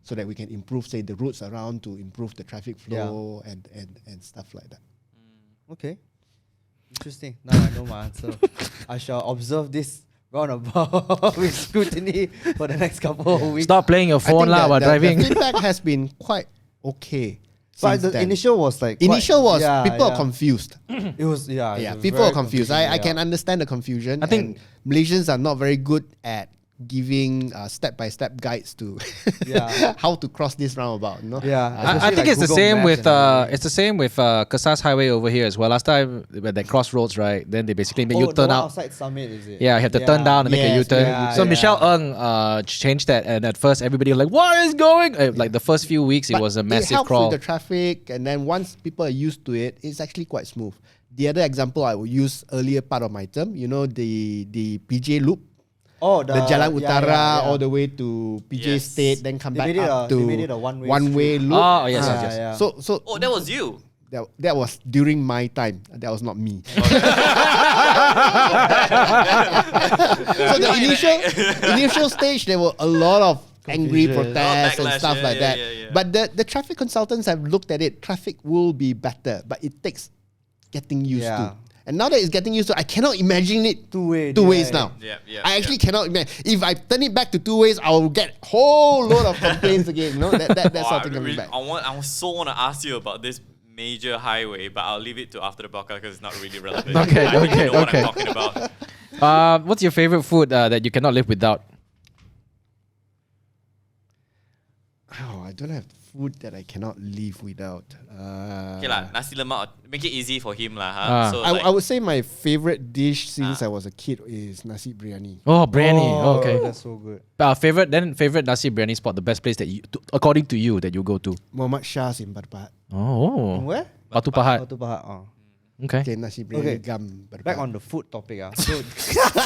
so that we can improve, say, the roads around to improve the traffic flow and stuff like that. Okay. Interesting. Now I know my answer. I shall observe this roundabout with scrutiny for the next couple of weeks. Stop playing your I phone think lah that while the driving. feedback has been quite okay. But since the then. initial was like Initial was yeah, people yeah. are confused. It was Yeah, it was people very are confused. confusing, I can understand the confusion. I think- and Malaysians are not very good at giving step-by-step guides to Yeah. how to cross this roundabout. You know? Yeah. I Especially think like it's the Google same Maps with and everything. it's the same with Kesas Highway over here as well. Last time when they crossroads, right? Then they basically make you the turn one out. outside Summit, is it? Yeah, you have to turn down and make a Yes, U-turn. yeah, So yeah. Michelle Ng changed that, and at first everybody was like, "What is going?" Like the first few weeks, it But was a it massive helps crawl. with the traffic, and then once people are used to it, it's actually quite smooth. The other example I will use earlier part of my term, you know, the PJ loop, Oh, the Jalan Utara yeah. all the way to PJ Yes. State, then come They back made it up they to made it a one-way one-way street. loop. Oh, yes, Yeah, yes, yes. yeah. So Oh, that was you. that was during my time. That was not me. So the initial stage, there were a lot of angry Confusion. protests and Backlash, stuff yeah, like yeah, that. yeah, yeah. But the traffic consultants have looked at it. Traffic will be better, but it takes getting used Yeah. to. And now that it's getting used to, I cannot imagine it Two ways now. Yeah, yeah, I actually cannot imagine. If I turn it back to two ways, I will get whole load of complaints again. You know, that's Oh, something coming back. I so want to ask you about this major highway, but I'll leave it to after the podcast because it's not really relevant. Okay, I think you okay, know what okay. I'm talking about. What's your favorite food that you cannot live without? Oh, I don't have food that I cannot live without. Okay lah, nasi lemak. Make it easy for him lah. Huh? Ah. So I would say my favorite dish since I was a kid is nasi biryani. Oh, biryani. Oh, okay. That's so good. Favorite nasi biryani spot, the best place that you, according to you, that you go to. Muhammad Shah's in Barbat. Oh, Where? Batu Pahat. Batu Pahat. Oh. Okay. Okay, nasi biryani Okay. gam Barbat. Back on the food topic. So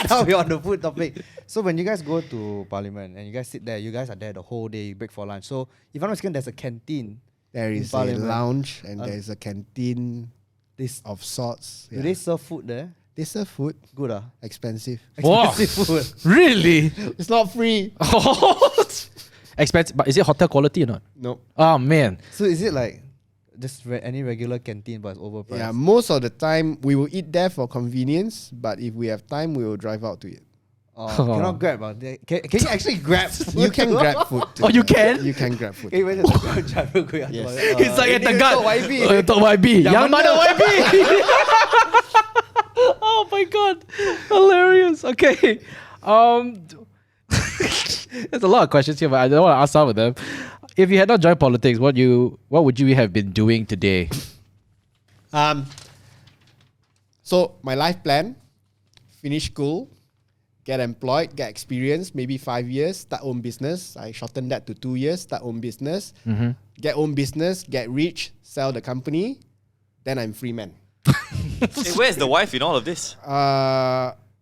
now we're on the food topic. So when you guys go to Parliament and you guys sit there, you guys are there the whole day, you break for lunch. So if I'm not mistaken, there's a canteen. There in is a Parliament. lounge and there is a canteen of sorts. Do Yeah. they serve food there? They serve food, Good expensive. Wow. Expensive food. Really? It's not free. Expensive, but is it hotel quality or not? No. Oh man. So is it like just any regular canteen but it's overpriced? Yeah, most of the time we will eat there for convenience, but if we have time, we will drive out to it. Cannot grab. Can you actually grab food? You can grab food. Too. Oh, you can? You can grab food. Can you imagine the Grab driver going out? Yes. It's like at the gut. YB. Tok YB. Yang mana YB? Oh my god. Hilarious. Okay. There's a lot of questions here, but I don't want to ask some of them. If you had not joined politics, what would you have been doing today? So my life plan: finish school, get employed, get experience, maybe 5 years, start own business. I shortened that to 2 years, start own business, get own business, get rich, sell the company. Then I'm free man. Hey, where's the wife in all of this?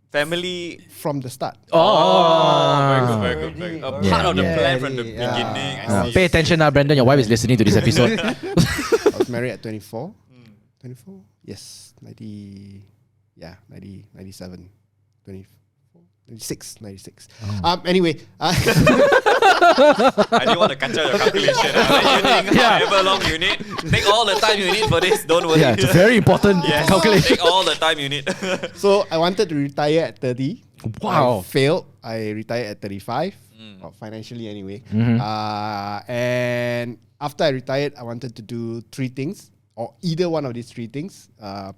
Family. From the start. Very good, very good, very good. Part of the plan from the Yeah. beginning. I see. Pay attention now, Brandon. Your wife is listening to this episode. I was married at 24. 24? Yes. 90. Yeah, 90, 97. 24. 96. Anyway. I didn't want to catch out your calculation. You think however long you need. Take all the time you need for this. Don't worry. Yeah, it's a very important Yes, calculation. take all the time you need. So I wanted to retire at 30. Wow. I failed. I retired at 35. Financially anyway. And after I retired, I wanted to do 3 things. Or either one of these 3 things.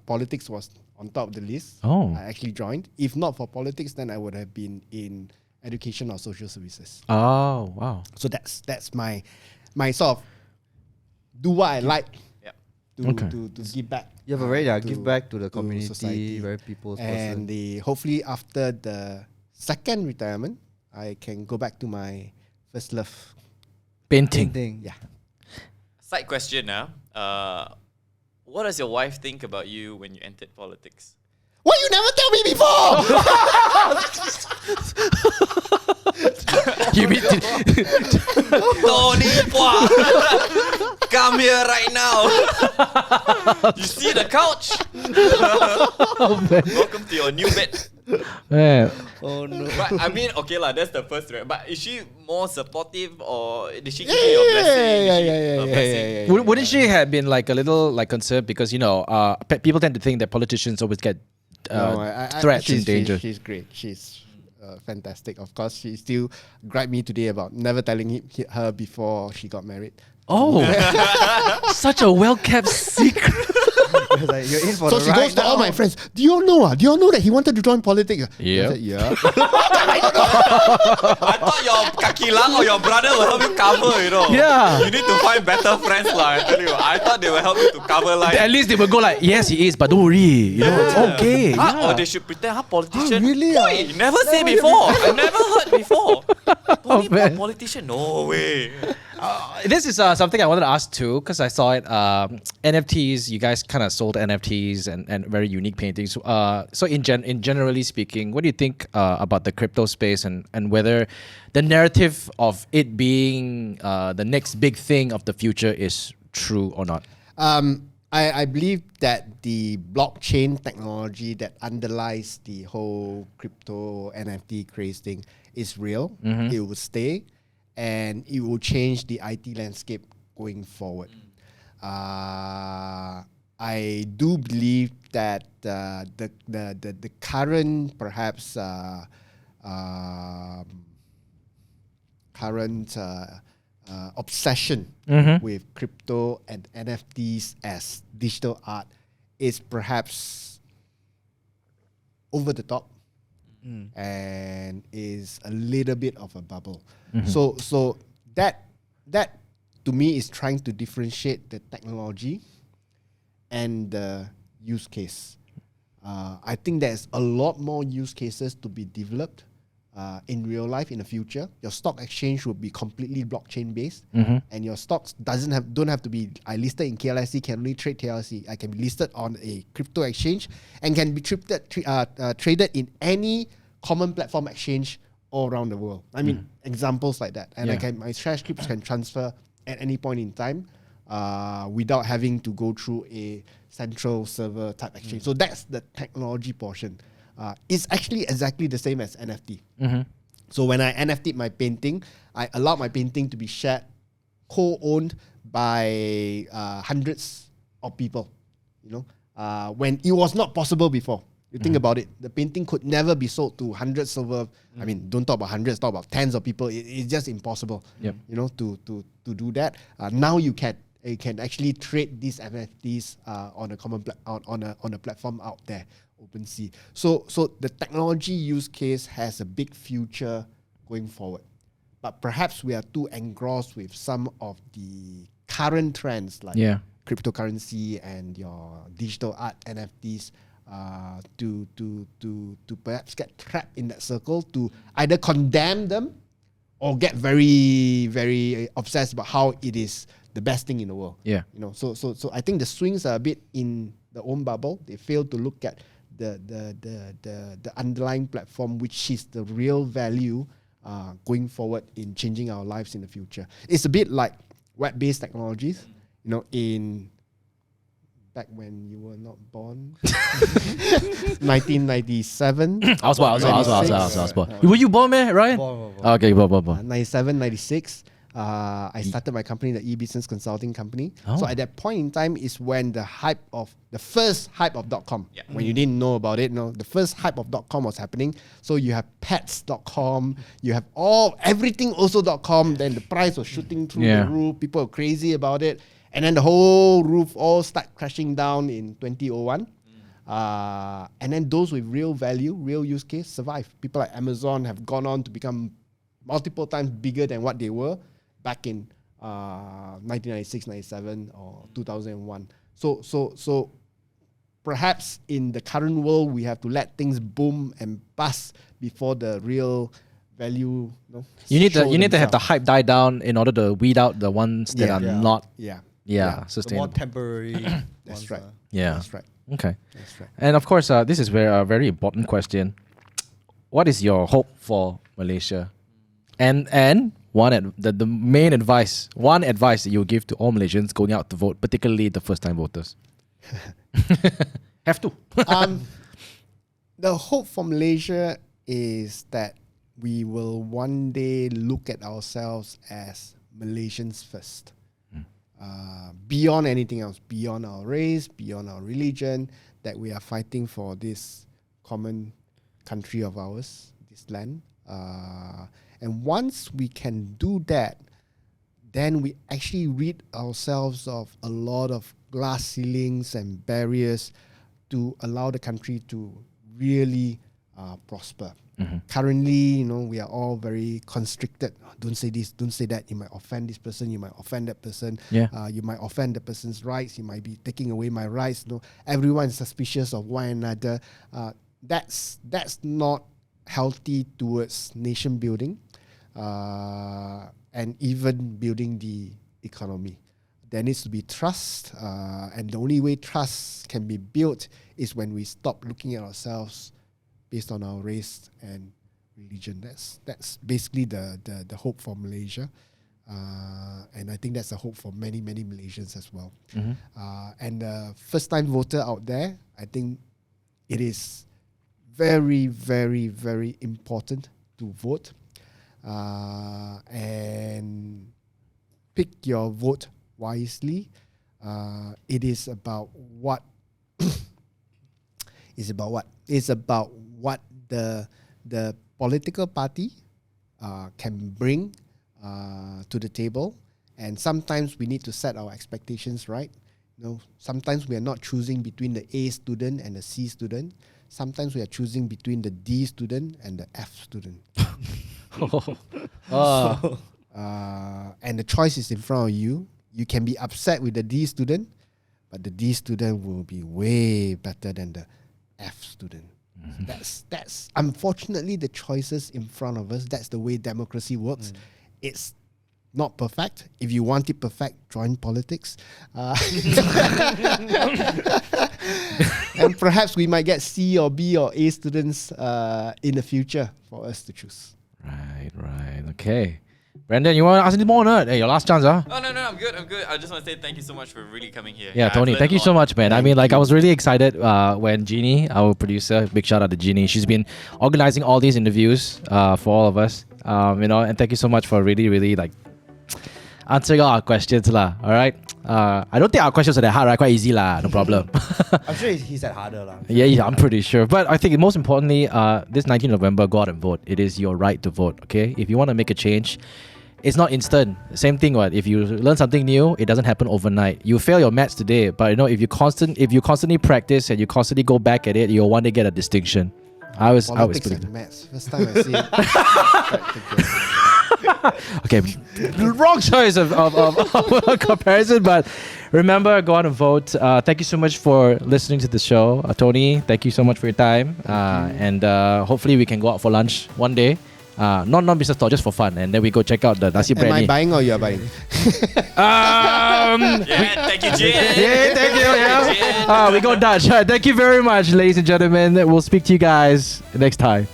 Politics was on top of the list. Oh. I actually joined. If not for politics, then I would have been in education or social services. Oh, wow. So that's my sort of do what I like Yep. to give back. You have a very to- give back to the to community, society. very people's And person. hopefully after the second retirement, I can go back to my first love. Painting. Thing. Yeah. Side question now. What does your wife think about you when you entered politics? Why you never tell me before? You mean Tony Pua! Come here right now. You see the couch? Welcome to your new bed. Man, Oh no. But I mean, okay lah, that's the first right. But is she more supportive or did she give you your blessing? Did she- her blessing? wouldn't she have been like a little like concerned because people tend to think that politicians always get threats and danger. She's great. She's fantastic. Of course, she still griped me today about never telling her before she got married. Oh, such a well-kept secret. It's like, you're in for So the she ride goes to all now. my friends. Do you all know? Do you all know that he wanted to join politics? Yeah. I said, yeah. I thought your kakilang or your brother will help you cover, you know. Yeah. You need to find better friends lah, I tell you. I thought they will help you to cover like... At least they will go like, yes, he is, but don't worry. You know, it's okay. Or they should pretend, politician. really? Wait, never say before. I never heard before. Tony Pua, man. politician? No way. This is something I wanted to ask too, because I saw it. NFTs, you guys kind of sold NFTs and very unique paintings. So in generally speaking, what do you think about the crypto space and whether the narrative of it being the next big thing of the future is true or not? I believe that the blockchain technology that underlies the whole crypto NFT craze thing is real. It will stay, and it will change the IT landscape going forward. I do believe that the current perhaps obsession with crypto and NFTs as digital art is perhaps over the top and is a little bit of a bubble. So that to me is trying to differentiate the technology and the use case. I think there's a lot more use cases to be developed in real life in the future. Your stock exchange will be completely blockchain based, and your stocks don't have to be I listed in KLSE, can only trade KLSE. I can be listed on a crypto exchange and can be traded in any common platform exchange all around the world. I mean examples like that, and my share scripts can transfer at any point in time without having to go through a central server type exchange. So that's the technology portion. It's actually exactly the same as NFT. So when I NFT'd my painting, I allowed my painting to be shared, co-owned by hundreds of people. You know, when it was not possible before. You think about it, the painting could never be sold to hundreds of. I mean, don't talk about hundreds, talk about tens of people. It's just impossible. Yep. You know, to do that. Now you can actually trade these NFTs on a common on a platform out there, OpenSea. So the technology use case has a big future going forward. but perhaps we are too engrossed with some of the current trends like Yeah. cryptocurrency and your digital art NFTs to perhaps get trapped in that circle to either condemn them or get very, very obsessed about how it is the best thing in the world. Yeah. You know, so I think the swings are a bit in their own bubble. They fail to look at the underlying platform, which is the real value going forward in changing our lives in the future. It's a bit like web-based technologies. You know, in back when you were not born, 1997. I was born. Were you born, man, Ryan? Born. Okay, born. 97, 96. I started my company, the e-business consulting company. Oh. So at that point in time is when the first hype of .com, Yeah. when you didn't know about it, the first hype of .com was happening. So you have pets.com, you have everything also .com, then the price was shooting through Yeah. the roof, people were crazy about it. And then the whole roof all start crashing down in 2001. And then those with real value, real use case survive. People like Amazon have gone on to become multiple times bigger than what they were back in 1996, 97 or 2001. So perhaps in the current world, we have to let things boom and bust before the real value. You need show to have the themselves. hype die down in order to weed out the ones that are Yeah. not Yeah, yeah, The more sustainable. temporary. That's ones, right. Yeah. That's right. Okay. That's right. And of course, this is a very important question. What is your hope for Malaysia? And the main advice that you give to all Malaysians going out to vote, particularly the first-time voters. Have to. The hope for Malaysia is that we will one day look at ourselves as Malaysians first. Beyond anything else, beyond our race, beyond our religion, that we are fighting for this common country of ours, this land. And once we can do that, then we actually rid ourselves of a lot of glass ceilings and barriers to allow the country to really prosper. Currently, we are all very constricted. Don't say this, don't say that. You might offend this person, you might offend that person. Yeah. You might offend the person's rights. You might be taking away my rights. Everyone is suspicious of one another. That's not healthy towards nation building and even building the economy. There needs to be trust, and the only way trust can be built is when we stop looking at ourselves based on our race and religion. That's basically the hope for Malaysia, and I think that's a hope for many Malaysians as well. And the first-time voter out there, I think it is very, very, very important to vote and pick your vote wisely. It is about what It's about what the political party can bring to the table, and sometimes we need to set our expectations right. Sometimes we are not choosing between the A student and the C student. Sometimes we are choosing between the D student and the F student. And the choice is in front of you. You can be upset with the D student, but the D student will be way better than the F student. That's unfortunately the choices in front of us. That's the way democracy works. It's not perfect. If you want it perfect, join politics. And perhaps we might get C or B or A students in the future for us to choose. Right. Okay. Brandon, you want to ask any more or not? Hey, your last chance, huh? Oh, no, I'm good. I just want to say thank you so much for really coming here. Yeah, I've Tony, learned thank a you so lot. much, man. I mean, I was really excited when Jeannie, our producer, big shout out to Jeannie, she's been organizing all these interviews for all of us. And thank you so much for really answering all our questions, lah. All right. I don't think our questions are that hard, right? Quite easy, lah. No problem. I'm sure he said harder. Yeah, I'm pretty sure. But I think most importantly, this 19th November, go out and vote. It is your right to vote, okay? If you want to make a change, it's not instant. Same thing, what? If you learn something new, it doesn't happen overnight. You fail your maths today, but if you constantly practice and you constantly go back at it, you'll one day get a distinction. I was Politics putting and maths. First time I see it. Okay, wrong choice of comparison, but remember, go out and vote. Thank you so much for listening to the show. Tony, thank you so much for your time. And hopefully we can go out for lunch one day. Not business talk, just for fun. And then we go check out the nasi Am I biryani. buying or you are buying? Yeah, thank you, Jin. Yeah, thank you. Yeah. We go Dutch. Thank you very much, ladies and gentlemen. We'll speak to you guys next time.